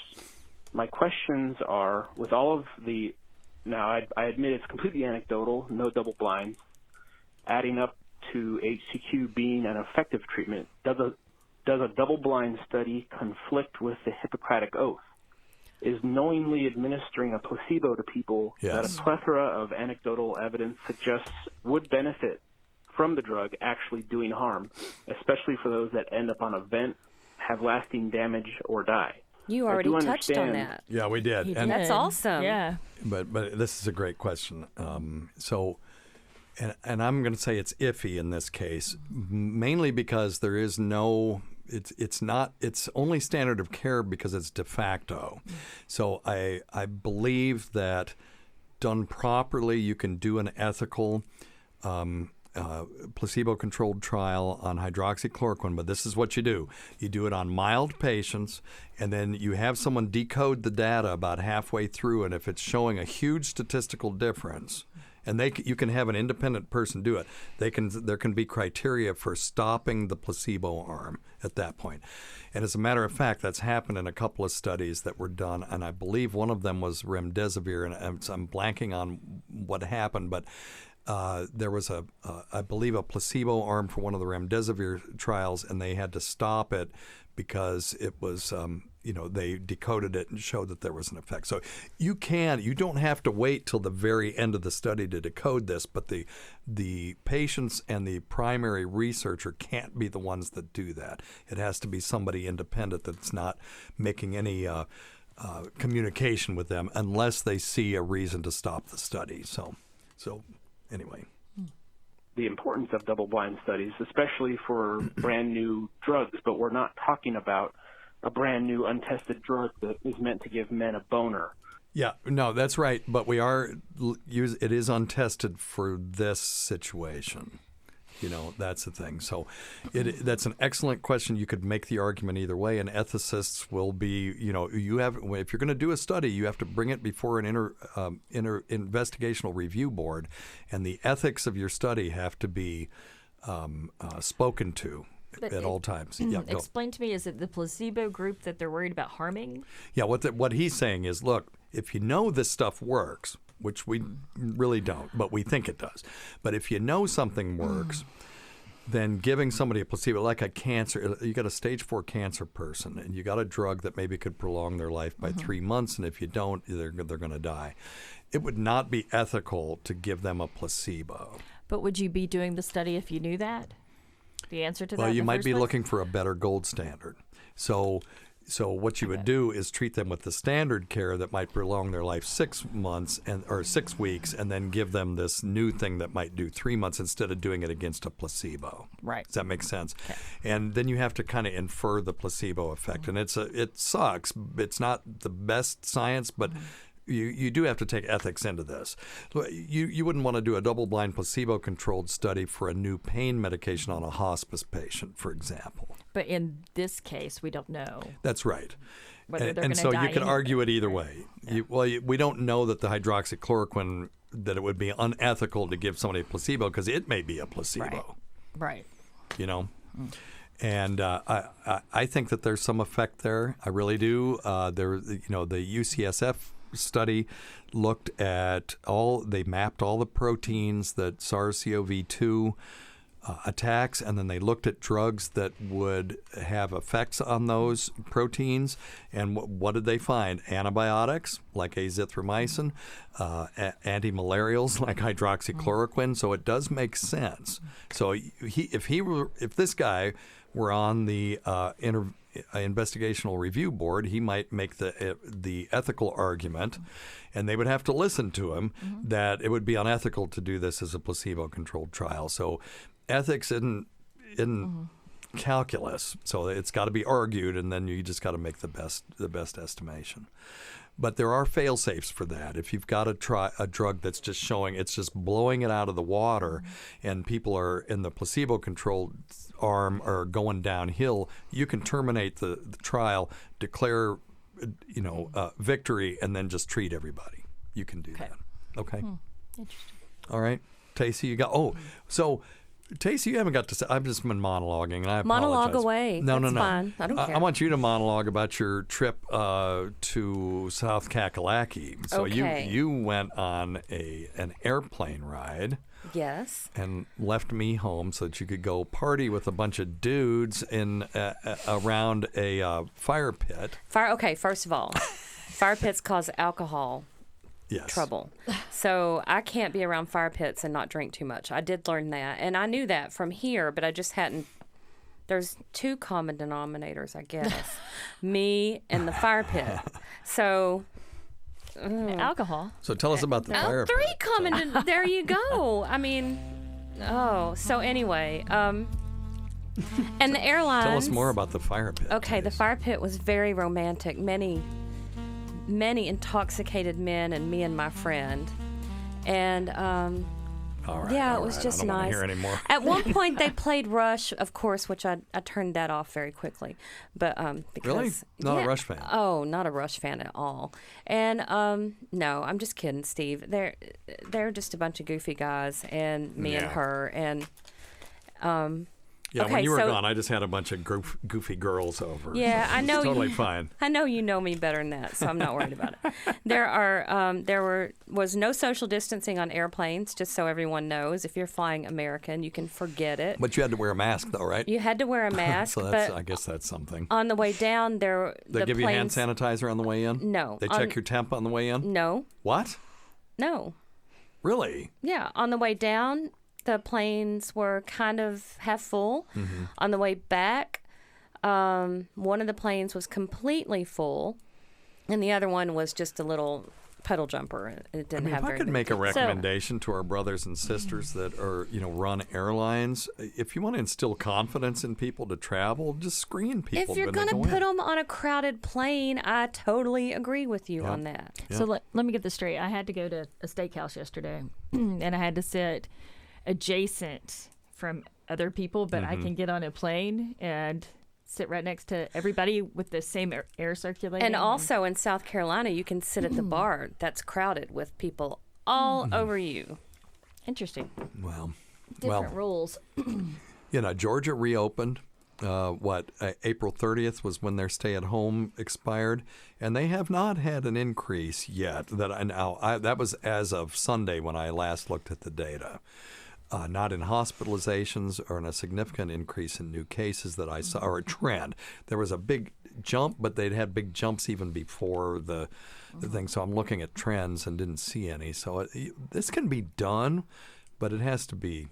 My questions are, with all of the now, I admit it's completely anecdotal, no double blinds. Adding up to HCQ being an effective treatment, does a double-blind study conflict with the Hippocratic Oath? Is knowingly administering a placebo to people that a plethora of anecdotal evidence suggests would benefit from the drug actually doing harm, especially for those that end up on a vent, have lasting damage, or die? You already touched on that. Yeah, we did. And that's awesome. Yeah. But this is a great question. And I'm going to say it's iffy in this case, mainly because there is no. It's only standard of care because it's de facto. So I believe that done properly, you can do an ethical placebo-controlled trial on hydroxychloroquine, but this is what you do. You do it on mild patients, and then you have someone decode the data about halfway through, and if it's showing a huge statistical difference, and you can have an independent person do it, there can be criteria for stopping the placebo arm at that point. And as a matter of fact, that's happened in a couple of studies that were done, and I believe one of them was remdesivir, and I'm blanking on what happened, but there was I believe, a placebo arm for one of the remdesivir trials, and they had to stop it because it was, they decoded it and showed that there was an effect. So you don't have to wait till the very end of the study to decode this, but the patients and the primary researcher can't be the ones that do that. It has to be somebody independent that's not making any communication with them unless they see a reason to stop the study. So anyway. The importance of double-blind studies, especially for brand-new drugs, but we're not talking about a brand-new untested drug that is meant to give men a boner. Yeah, no, that's right, but it is untested for this situation. That's the thing. So that's an excellent question. You could make the argument either way, and ethicists will be, if you're going to do a study, you have to bring it before an investigational review board, and the ethics of your study have to be spoken to at all times. Yeah, explain to me, is it the placebo group that they're worried about harming? Yeah, what he's saying is, look, if you know this stuff works, which we really don't, but we think it does. But if you know something works, then giving somebody a placebo, like a cancer, you got a stage 4 cancer person, and you got a drug that maybe could prolong their life by 3 months, and if you don't, they're going to die. It would not be ethical to give them a placebo. But would you be doing the study if you knew that? The answer to that? Well, you might be looking for a better gold standard. So what you would do is treat them with the standard care that might prolong their life 6 months or 6 weeks, and then give them this new thing that might do 3 months instead of doing it against a placebo. Right. Does that make sense? Okay. And then you have to kind of infer the placebo effect, and it sucks. It's not the best science, but you do have to take ethics into this. You wouldn't want to do a double-blind placebo-controlled study for a new pain medication on a hospice patient, for example. But in this case, we don't know. That's right. Whether they're And gonna so die you could anyway. argue it either way. We don't know that the hydroxychloroquine, that it would be unethical to give somebody a placebo because it may be a placebo. Right. You know? And I think that there's some effect there. I really do. The UCSF study looked at they mapped all the proteins that SARS-CoV-2 attacks, and then they looked at drugs that would have effects on those proteins. And what did they find? Antibiotics like azithromycin, anti-malarials like hydroxychloroquine. So it does make sense. So if this guy were on the investigational review board, he might make the ethical argument, and they would have to listen to him, that it would be unethical to do this as a placebo-controlled trial. So ethics isn't calculus. So it's got to be argued, and then you just got to make the best estimation. But there are fail-safes for that. If you've got a drug that's just showing it's just blowing it out of the water, and people are in the placebo-controlled arm are going downhill, you can terminate the trial, declare victory, and then just treat everybody. You can do that. Okay. Interesting. All right. Tacie, you got. So Tacie, you haven't got to say. I've just been monologuing, and I apologize. Monologue away. No. Fine. I don't care. I want you to monologue about your trip to South Kakalaki. So Okay. you went on an airplane ride. Yes. And left me home so that you could go party with a bunch of dudes in around a fire pit. Okay, first of all, fire pits cause alcohol trouble. So I can't be around fire pits and not drink too much. I did learn that. And I knew that from here, but I just hadn't. There's two common denominators, I guess. Me and the fire pit. So... alcohol. So tell us about the fire pit. Three common. There you go. I mean, so anyway, and the airlines. Tell us more about the fire pit. Okay, the fire pit was very romantic. Many intoxicated men and me and my friend, and all right, yeah, it was just I don't nice. want to hear anymore. At one point, they played Rush, of course, which I turned that off very quickly. But because really, not a Rush fan. Oh, not a Rush fan at all. And no, I'm just kidding, Steve. They're just a bunch of goofy guys, and me and her, and yeah, okay, when you were so, gone, I just had a bunch of goofy girls over. Yeah, so I know. It's totally fine. I know you know me better than that, so I'm not worried about it. There was no social distancing on airplanes, just so everyone knows. If you're flying American, you can forget it. But you had to wear a mask, though, right? You had to wear a mask. So I guess that's something. On the way down, They give you hand sanitizer on the way in? No. They check your temp on the way in? No. What? No. Really? Yeah. On the way down, the planes were kind of half full. Mm-hmm. On the way back, one of the planes was completely full, and the other one was just a little puddle jumper. It didn't have if very I could many make a people. recommendation to our brothers and sisters that are, run airlines, if you want to instill confidence in people to travel, just screen people. If you're going to put them on a crowded plane, I totally agree with you on that. Yep. So let me get this straight. I had to go to a steakhouse yesterday, and I had to sit adjacent from other people, but I can get on a plane and sit right next to everybody with the same air circulating. And also in South Carolina, you can sit at the bar that's crowded with people all over you. Interesting. Well, different rules. Georgia reopened. April 30th was when their stay-at-home expired, and they have not had an increase yet. That was as of Sunday when I last looked at the data. Not in hospitalizations or in a significant increase in new cases that I saw, or a trend. There was a big jump, but they'd had big jumps even before the thing. So I'm looking at trends and didn't see any. So this can be done, but it has to be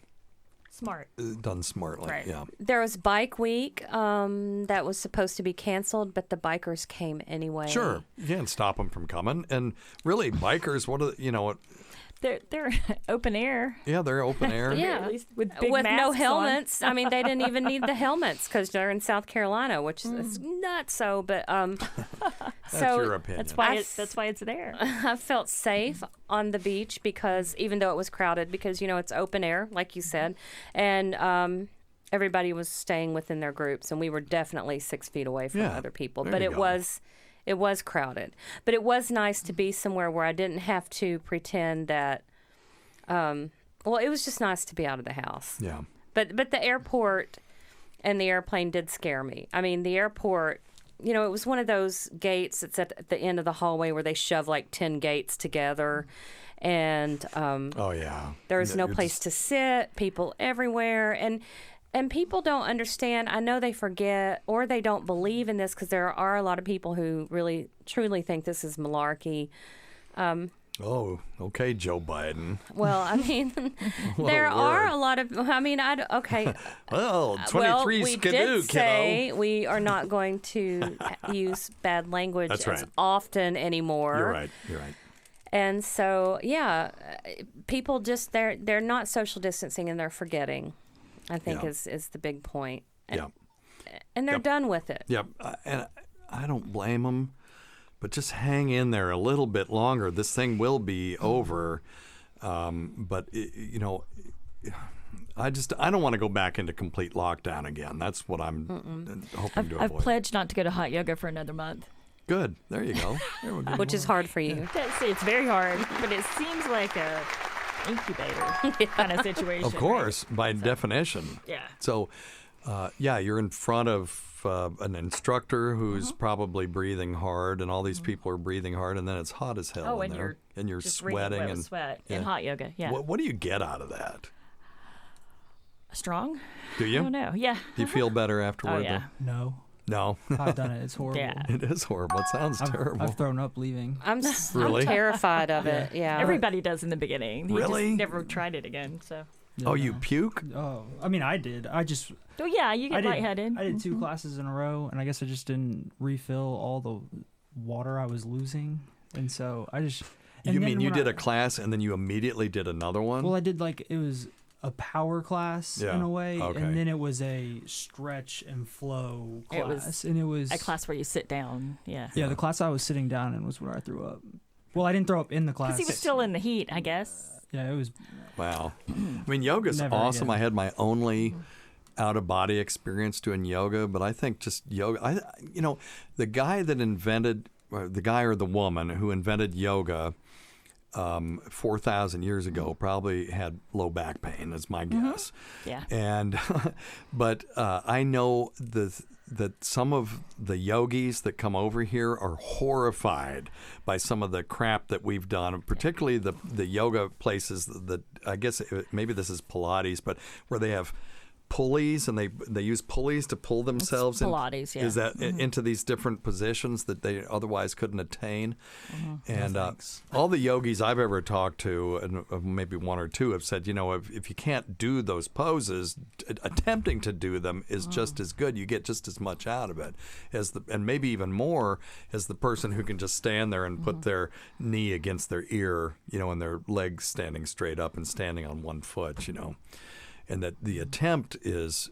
done smartly. Right. Yeah. There was Bike Week that was supposed to be canceled, but the bikers came anyway. Sure, you can't stop them from coming. And really, bikers, They're open air. Yeah, they're open air. Yeah, at least with big no masks helmets. on. I mean, they didn't even need the helmets because they're in South Carolina, which is not so. But that's your opinion. That's why it's there. I felt safe on the beach because even though it was crowded, because it's open air, like you said, and everybody was staying within their groups, and we were definitely 6 feet away from other people. But it was crowded. But it was nice to be somewhere where I didn't have to pretend that. It was just nice to be out of the house. Yeah. But the airport and the airplane did scare me. I mean, the airport, it was one of those gates that's at the end of the hallway where they shove like 10 gates together. And there's no place to sit, people everywhere. And people don't understand. I know they forget or they don't believe in this because there are a lot of people who really, truly think this is malarkey. Okay, Joe Biden. Well, I mean, there are a lot of. I mean, okay. Well, 23 we skidoo, did say kiddo. we are not going to use bad language as often anymore. You're right. And so, people just they're not social distancing and they're forgetting. I think is the big point. And they're done with it. Yep. And I don't blame them. But just hang in there a little bit longer. This thing will be over. But, I don't want to go back into complete lockdown again. That's what I'm hoping to avoid. I've pledged not to go to hot yoga for another month. Good. There you go. Which is hard for you. It's very hard, but it seems like a incubator kind of situation. Of course, by definition. Yeah. So, you're in front of an instructor who's probably breathing hard, and all these people are breathing hard, and then it's hot as hell in there, and you're just sweating and sweat in hot yoga. Yeah. What do you get out of that? Strong? Do you? I don't know. Yeah. Do you feel better afterward? Oh, yeah. No. No. I've done it. It's horrible. Yeah. It is horrible. It sounds terrible. I've thrown up leaving. I'm Really? terrified of it. Yeah. Everybody does in the beginning. Really? Just never tried it again. So. Oh, you puke? Oh, I mean, I did. Oh yeah, you get lightheaded. I did 2 classes in a row, and I guess I just didn't refill all the water I was losing, and so I just. You mean you did a class and then you immediately did another one? Well, I did it was a power class in a way, okay. and then it was a stretch and flow class, and it was a class where you sit down. Yeah. Yeah, the class I was sitting down in was where I threw up. Well, I didn't throw up in the class because he was still in the heat, I guess. Yeah, it was. Wow. I mean, yoga's awesome. Again. I had my only out-of-body experience doing yoga, but I think just yoga. The guy that invented, the guy or the woman who invented yoga 4,000 years ago probably had low back pain, is my guess. Yeah. And, but I know that some of the yogis that come over here are horrified by some of the crap that we've done, particularly the yoga places that I guess maybe this is Pilates, but where they have pulleys and they use pulleys to pull themselves Pilates, is that into these different positions that they otherwise couldn't attain. And all the yogis I've ever talked to, and maybe 1 or 2, have said, if you can't do those poses, attempting to do them is just as good. You get just as much out of it and maybe even more as the person who can just stand there and put their knee against their ear, and their legs standing straight up and standing on one foot, And that the attempt is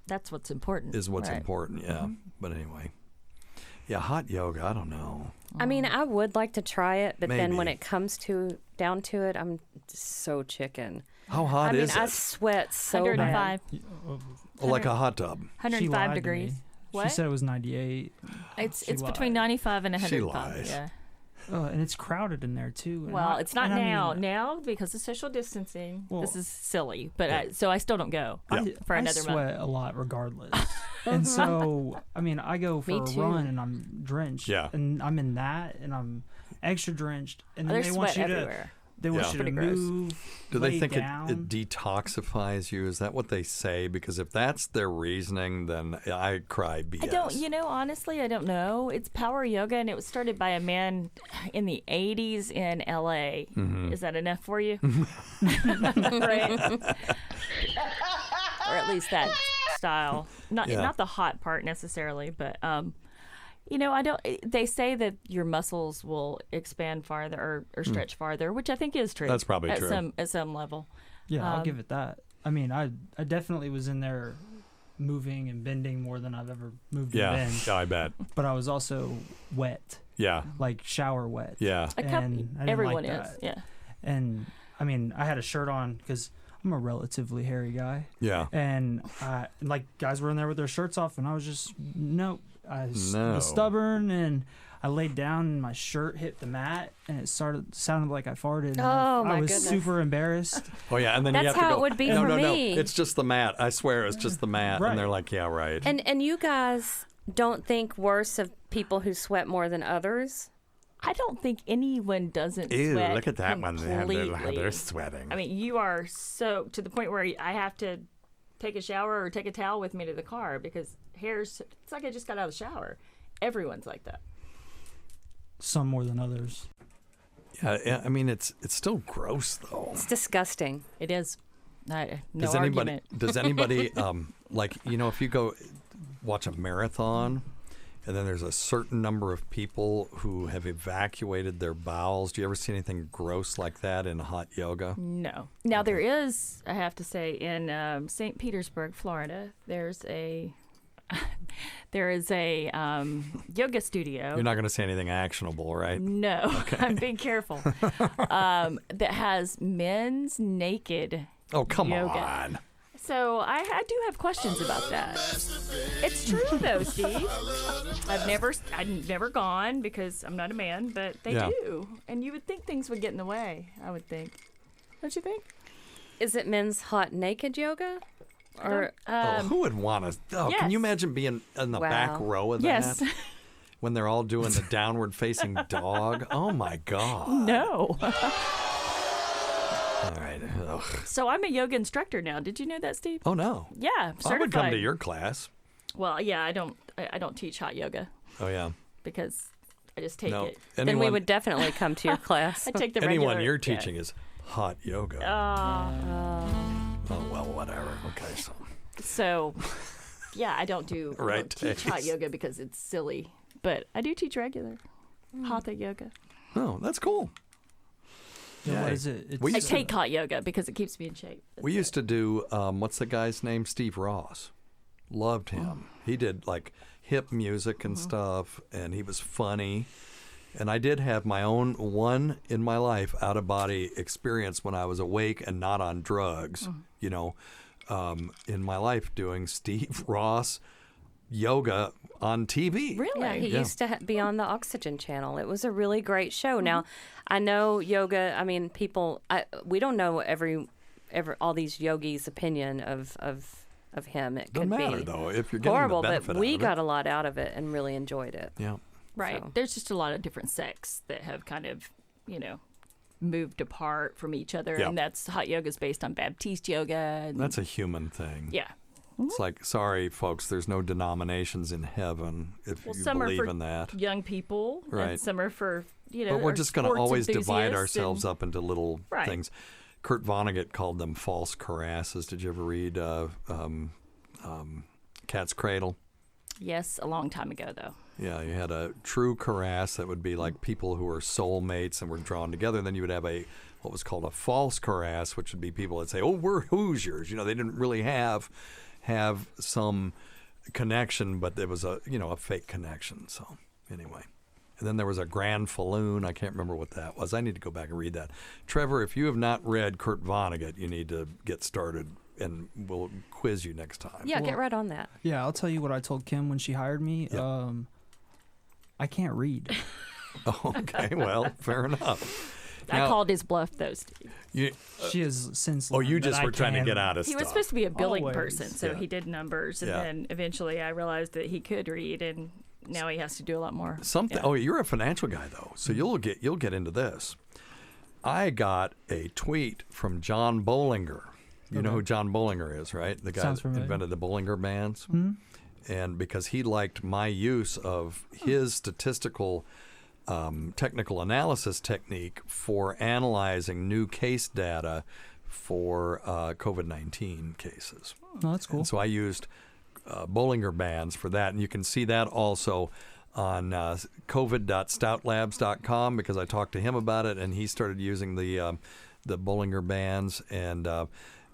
that's what's important. Is what's important, yeah. But anyway, hot yoga. I don't know. I mean, I would like to try it, but then when Maybe. it comes down to it, I'm just so chicken. How hot is it? I sweat so 105. bad. Like a hot tub. 105 degrees. Me. What? She said it was 98. It's lied. between 95 and 105. She lies. Yeah. And it's crowded in there too. Well, it's not now. Now, because of social distancing, this is silly. But so I still don't go for another month. I sweat a lot regardless. And so, I mean, I go for a run and I'm drenched. Yeah. And I'm in that and I'm extra drenched. And then There's they want sweat you everywhere. They want you to Pretty gross. move. Do they lay think it down. detoxifies you? Is that what they say? Because if that's their reasoning, then I cry BS. I don't, honestly, I don't know. It's power yoga, and it was started by a man in the 80s in LA. Is that enough for you? Right? Or at least that style. Not the hot part necessarily, but I don't. They say that your muscles will expand farther or stretch farther, which I think is true. That's probably true at some level. Yeah, I'll give it that. I mean, I definitely was in there moving and bending more than I've ever moved and bent. Yeah, I bet. But I was also wet. Yeah. Like shower wet. Yeah. And I didn't everyone like is. that. Yeah. And I mean, I had a shirt on because I'm a relatively hairy guy. Yeah. And like guys were in there with their shirts off, and I was just was stubborn, and I laid down, and my shirt hit the mat, and it sounded like I farted. And I was super embarrassed. Oh yeah, and then you have to go. That's how it would be for me. No, it's just the mat. I swear, it's just the mat, Right. and they're like, yeah, right. And you guys don't think worse of people who sweat more than others? I don't think anyone doesn't Ew, sweat look at that completely. one. They're sweating. I mean, you are so to the point where I have to take a shower or take a towel with me to the car because it's like I just got out of the shower. Everyone's like that. Some more than others. Yeah, I mean, it's still gross though. It's disgusting. It is. No Does argument. anybody like, if you go watch a marathon and then there's a certain number of people who have evacuated their bowels, do you ever see anything gross like that in hot yoga? No. Now there is, I have to say, in St. Petersburg, Florida, there is a yoga studio. You're not going to say anything actionable, right? No, okay. I'm being careful. That has men's naked come yoga. on. So I do have questions about that. It's true though, Steve. I've never gone because I'm not a man, but they do. And you would think things would get in the way, I would think. Don't you think? Is it men's hot naked yoga? Or who would want to? Yes. Can you imagine being in the back row of that? Yes. When they're all doing the downward facing dog? Oh my God. No. All right. Ugh. So I'm a yoga instructor now. Did you know that, Steve? Oh no. Yeah, certified. I would come to your class. Well, yeah, I don't teach hot yoga. Oh yeah. Because I just take it. Then we would definitely come to your class. I take the Anyone regular, you're teaching is hot yoga. Oh well, whatever. Okay, so yeah, I don't right, teach hot yoga because it's silly, but I do teach regular hatha yoga. Oh, that's cool. Yeah, what is it? I take hot yoga because it keeps me in shape. We used to do what's the guy's name? Steve Ross. Loved him. He did like hip music and stuff, and he was funny. And I did have my own one in my life out of body experience when I was awake and not on drugs. In my life doing Steve Ross yoga on TV. Really? Yeah, he used to be on the Oxygen Channel. It was a really great show. Now, I know yoga. I mean, we don't know all these yogis' opinion of him. It Doesn't could matter be though if you're getting horrible, the benefit but we out of got it. a lot out of it and really enjoyed it. Yeah. Right. So. There's just a lot of different sects that have kind of, moved apart from each other, and that's hot yoga is based on Baptiste yoga. And That's a human thing. Yeah. It's like, sorry, folks, there's no denominations in heaven if you some believe are for in that. young people, Right. and some are for, But we're just going to always divide ourselves and, up into little things. Kurt Vonnegut called them false cuirasses. Did you ever read Cat's Cradle? Yes, a long time ago, though. Yeah, you had a true cuirass that would be like people who were soulmates and were drawn together. Then you would have what was called a false cuirass, which would be people that say, "Oh, we're Hoosiers." They didn't really have some connection, but there was a fake connection. So anyway, and then there was a Grand Falloon. I can't remember what that was. I need to go back and read that. Trevor, if you have not read Kurt Vonnegut, you need to get started, and we'll quiz you next time. Yeah, get right on that. Yeah, I'll tell you what I told Kim when she hired me. Yep. I can't read. Okay, well, fair enough. I called his bluff, though, Steve. She has since. You just were trying to can. get out of He stuff. was supposed to be a billing Always. person, so he did numbers, and then eventually I realized that he could read, and now he has to do a lot more. Something. Yeah. Oh, you're a financial guy though, so you'll get into this. I got a tweet from John Bollinger. You know who John Bollinger is, right? The guy Sounds that familiar. invented the Bollinger Bands. Hmm? And because he liked my use of his statistical technical analysis technique for analyzing new case data for COVID-19 cases. Oh, that's cool. And so I used Bollinger Bands for that. And you can see that also on covid.stoutlabs.com because I talked to him about it, and he started using the Bollinger Bands, and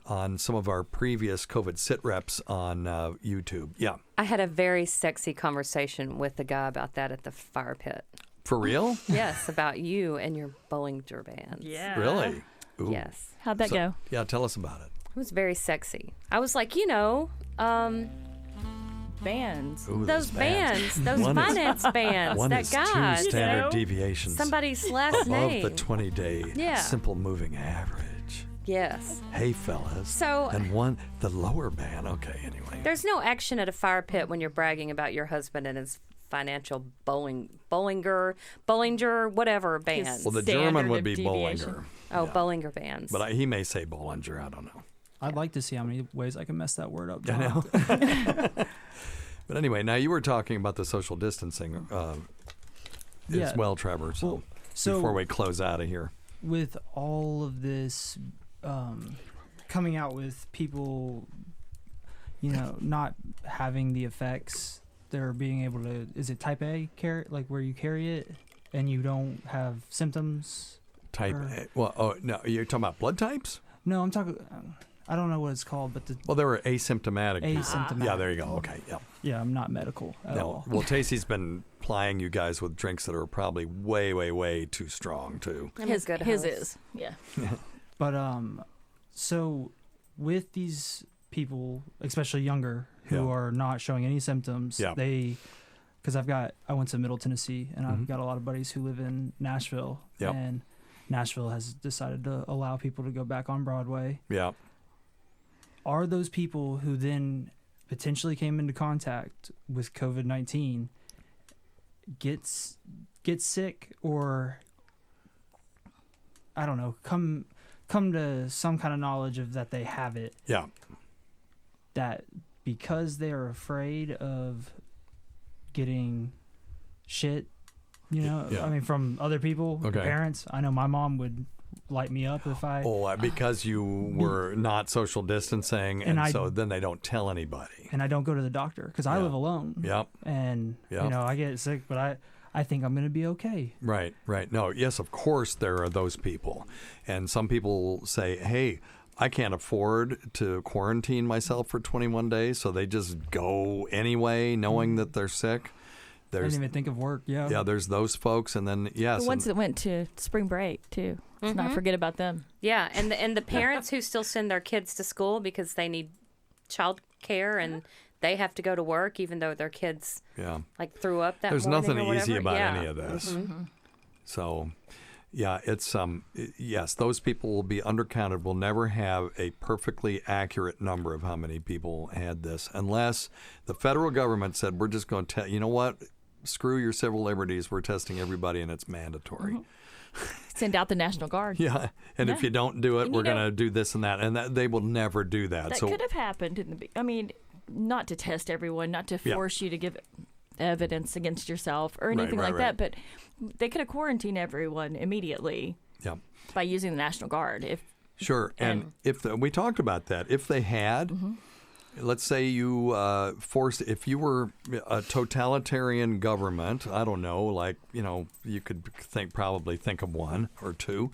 on some of our previous COVID sit reps on YouTube. Yeah. I had a very sexy conversation with the guy about that at the fire pit. For real? Yes, about you and your Bollinger Bands. Yeah. Really? Ooh. Yes. How'd that go? Yeah, tell us about it. It was very sexy. I was like, Bands. Ooh, those bands, those One is- finance bands. One that is guy. two standard deviations Somebody's last above name. the 20-day Yeah. simple moving average. Yes. Hey, fellas. So- and one, the lower band. Okay, anyway. There's no action at a fire pit when you're bragging about your husband and his financial Bollinger, whatever bands. Well, the German would be Bollinger. Oh, Bollinger bands. But he may say Bollinger. I don't know. I'd like to see how many ways I can mess that word up. I know. But anyway, now you were talking about the social distancing as well, Trevor. So, before we close out of here. With all of this coming out with people, not having the effects, they're being able to, is it type A, like where you carry it and you don't have symptoms? Type A. Well, no, you're talking about blood types? No, I'm talking, I don't know what it's called, but there were asymptomatic people. Asymptomatic. Yeah, there you go. Okay, yeah. Yeah, I'm not medical at all. Well, Tacie's been plying you guys with drinks that are probably way, way, way too strong, too. His is, yeah. But so with these people, especially younger, who are not showing any symptoms, because I went to Middle Tennessee, and I've got a lot of buddies who live in Nashville, and Nashville has decided to allow people to go back on Broadway. Yeah. Are those people who then potentially came into contact with COVID-19 get sick, or I don't know, come to some kind of knowledge of that they have it? Yeah. That because they're afraid of getting shit, I mean, from other people, parents. I know my mom would light me up if I... because you were not social distancing, and so then they don't tell anybody. And I don't go to the doctor because I live alone. Yep. And, I get sick, but I think I'm going to be okay. Right. No, yes, of course there are those people. And some people say, hey, I can't afford to quarantine myself for 21 days, so they just go anyway, knowing that they're sick. I didn't even think of work, Yeah, there's those folks, and then, the ones that went to spring break, too. Let's not forget about them. Yeah, and the parents who still send their kids to school because they need child care and they have to go to work even though their kids threw up that There's morning nothing or easy whatever. about any of this. So, it's yes, those people will be undercounted. We'll never have a perfectly accurate number of how many people had this unless the federal government said, we're just going to tell, you know what? Screw your civil liberties. We're testing everybody, and it's mandatory. Send out the National Guard. Yeah, and if you don't do it, we're going to do this and that, and they will never do that. That could have happened in I mean, not to test everyone, not to force you to give evidence against yourself or anything like that, but they could have quarantined everyone immediately. Yeah. By using the National Guard. And if we talked about that, if they had. Let's say you if you were a totalitarian government, I don't know, like, you could probably think of one or two,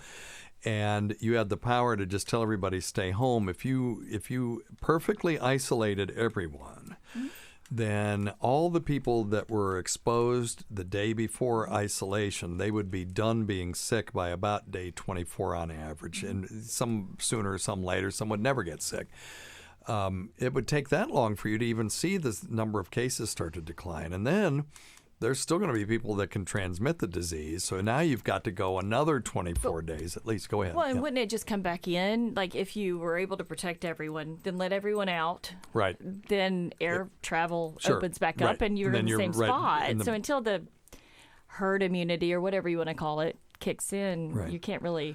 and you had the power to just tell everybody stay home. If you perfectly isolated everyone, then all the people that were exposed the day before isolation, they would be done being sick by about day 24 on average, and some sooner, some later, some would never get sick. It would take that long for you to even see the number of cases start to decline. And then there's still going to be people that can transmit the disease. So now you've got to go another 24 days at least. Go ahead. Well, and wouldn't it just come back in? Like if you were able to protect everyone, then let everyone out. Right. Then air travel opens back up and you're in the same spot. So until the herd immunity or whatever you want to call it kicks in, you can't really...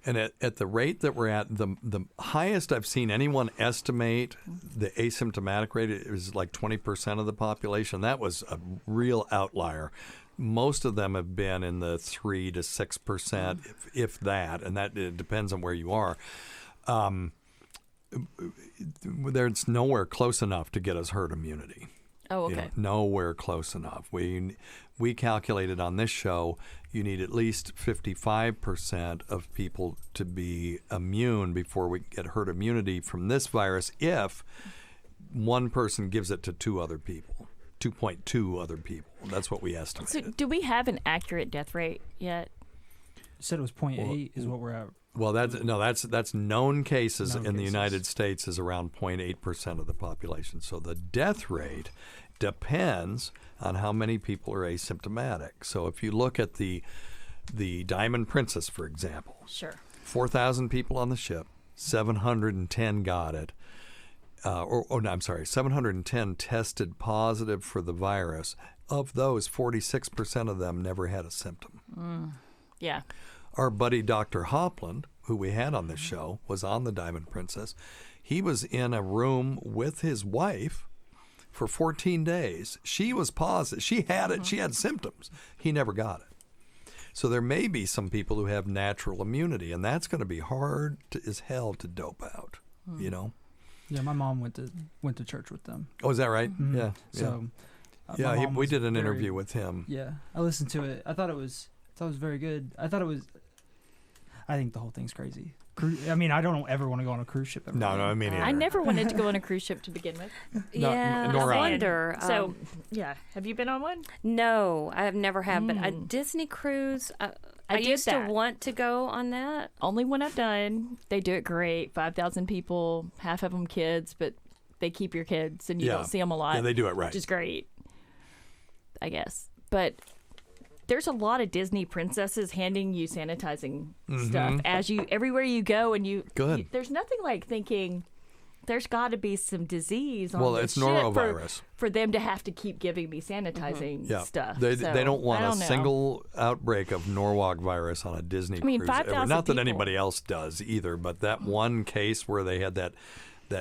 And at the rate that we're at, the highest I've seen anyone estimate the asymptomatic rate is like 20% of the population. That was a real outlier. Most of them have been in the 3 to 6%, if that, and that it depends on where you are. There's nowhere close enough to get us herd immunity. Oh, okay. Nowhere close enough. We calculated on this show you need at least 55% of people to be immune before we get herd immunity from this virus if one person gives it to 2 other people, 2.2 other people. That's what we estimated. So do we have an accurate death rate yet? You said it was 0.8 is what we're at. Well, that's known cases Known in the cases. United States is around 0.8% of the population. So the death rate depends on how many people are asymptomatic. So if you look at the Diamond Princess, for example, Sure. 4,000 people on the ship, 710 got it. 710 tested positive for the virus. Of those, 46% of them never had a symptom. Yeah. Our buddy Dr. Hopland, who we had on this show, was on the Diamond Princess. He was in a room with his wife for 14 days. She was positive. She had it. She had symptoms. He never got it. So there may be some people who have natural immunity, and that's going to be hard as hell to dope out, you know? Yeah, my mom went to church with them. Oh, is that right? Mhm. Yeah. So, yeah, my mom we was did an very- interview with him. Yeah, I listened to it. I thought it was very good. I think the whole thing's crazy. I mean, I don't ever want to go on a cruise ship ever. No, again. I mean, I never wanted to go on a cruise ship to begin with. Yeah, nor I I. wonder. So, yeah. Have you been on one? No, I have never had, but a Disney cruise. I did used that. to want to go on that. Only one I've done. They do it great. 5,000 people, half of them kids, but they keep your kids and you Yeah. don't see them a lot. Yeah, they do it right. Which is great, I guess. But there's a lot of Disney princesses handing you sanitizing stuff as you everywhere you go, and Good. there's nothing like thinking there's got to be some disease on Well, this it's ship norovirus. for them to have to keep giving me sanitizing Yeah, stuff. they So, don't want I a don't know. single outbreak of Norwalk virus on a Disney mean, cruise ever. 5,000 Not that people. anybody else does either, but that one case where they had that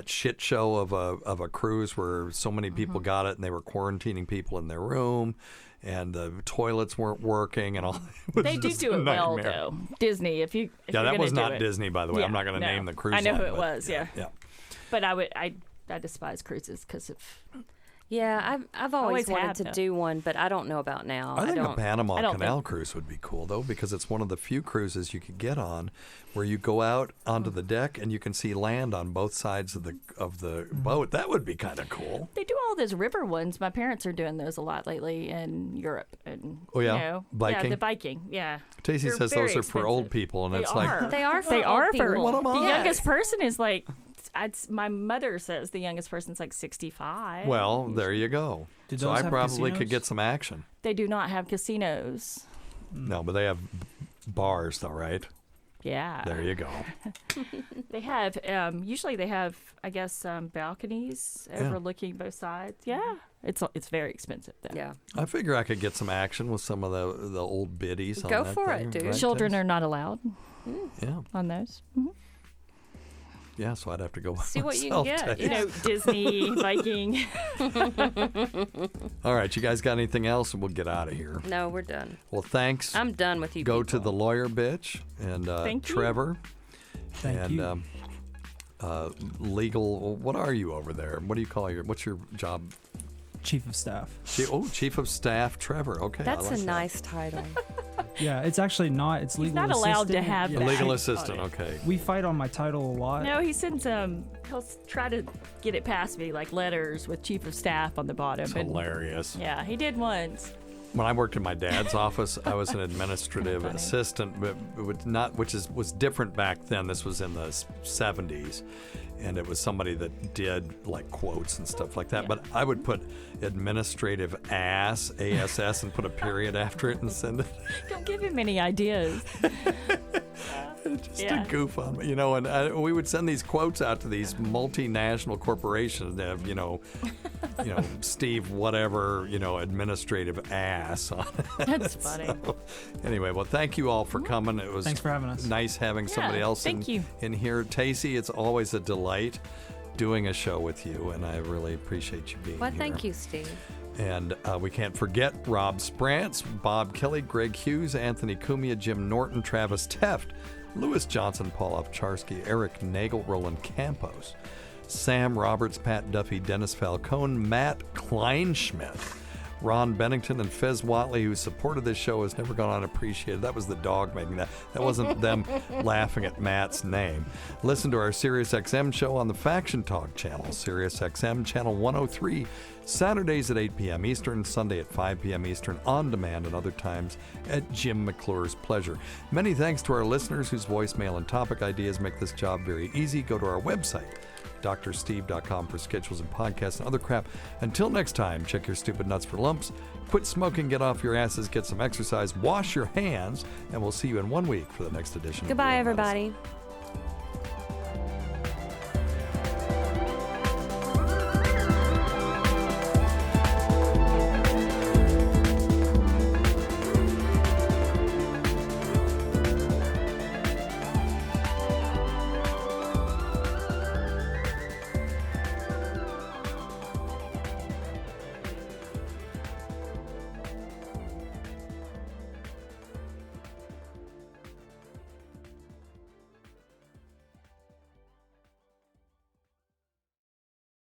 shit show of a cruise where so many people got it and they were quarantining people in their room and the toilets weren't working and all. It was They do just do a it well, nightmare. though. Disney, if Yeah, you're that gonna was do not it. Disney, by the way. I'm Yeah, not going to no. name the cruise I know line, who it but was. Yeah. Yeah. But I despise cruises because of. Yeah, I've always Always wanted have, to though. do one, but I don't know about now. I think a don't. Panama I don't Canal think- cruise would be cool though, because it's one of the few cruises you could get on where you go out onto the deck and you can see land on both sides of the boat. That would be kind of cool. They do all those river ones. My parents are doing those a lot lately in Europe, and Oh, yeah? you know, Biking? yeah, the biking, yeah. Tacie They're says very those are for old expensive. people, and They it's are. like They are for They old are for people. What am the I? youngest person is like. My mother says the youngest person's like 65. well, there you go. Do So those I have probably could casinos? get some action. They do not have casinos. No, but they have bars though, right? Yeah. There you go. They have usually they have I guess balconies overlooking both sides. Yeah, it's very expensive though. Yeah. I figure I could get some action with some of the old biddies. On Go that for it, thing, dude. right, Children Tacie? are not allowed Yeah, on those. yeah. So I'd have to go by See what you can myself, get, Tacie. You know, Disney, Viking. All right, you guys got anything else? And we'll get out of here. No, we're done. Well, thanks. I'm done with you. Go to people. the lawyer bitch and Thank you. Trevor Thank and you. legal. What are you over there? What do you call what's your job? Chief of staff. Chief of staff Trevor. Okay, I That's like a that. nice title. Yeah, it's actually not. It's legal. not allowed to assistant. have Yeah. that. legal on assistant. it. Okay. We fight on my title a lot. No, he sends he'll try to get it past me like letters with chief of staff on the bottom. It's and- hilarious. Yeah, he did once. When I worked in my dad's office, I was an administrative Funny. assistant, but was different back then. This was in the 70s, and it was somebody that did like quotes and stuff like that. Yeah. But I would put administrative ass, ASS, and put a period after it and send it. Don't give him any ideas. Just Yeah. to goof on me, and we would send these quotes out to these multinational corporations that have, Steve whatever, administrative ass on it. That's funny. So, anyway, well, thank you all for coming. It was Thanks for having us. nice having somebody else thank you. in here. Tacie, it's always a delight doing a show with you, and I really appreciate you being Well, here. thank you, Steve. And we can't forget Rob Sprantz, Bob Kelly, Greg Hughes, Anthony Cumia, Jim Norton, Travis Teft, Louis Johnson, Paul Ovcharsky, Eric Nagel, Roland Campos, Sam Roberts, Pat Duffy, Dennis Falcone, Matt Kleinschmidt, Ron Bennington and Fez Watley, who supported this show, has never gone unappreciated. That was the dog making that. That wasn't them laughing at Matt's name. Listen to our SiriusXM show on the Faction Talk channel, SiriusXM channel 103, Saturdays at 8 p.m. Eastern, Sunday at 5 p.m. Eastern, on demand, and other times at Jim McClure's pleasure. Many thanks to our listeners whose voicemail and topic ideas make this job very easy. Go to our website, drsteve.com, for schedules and podcasts and other crap. Until next time, check your stupid nuts for lumps, quit smoking, get off your asses, get some exercise, wash your hands, and we'll see you in 1 week for the next edition. Goodbye, of Real everybody. Medicine.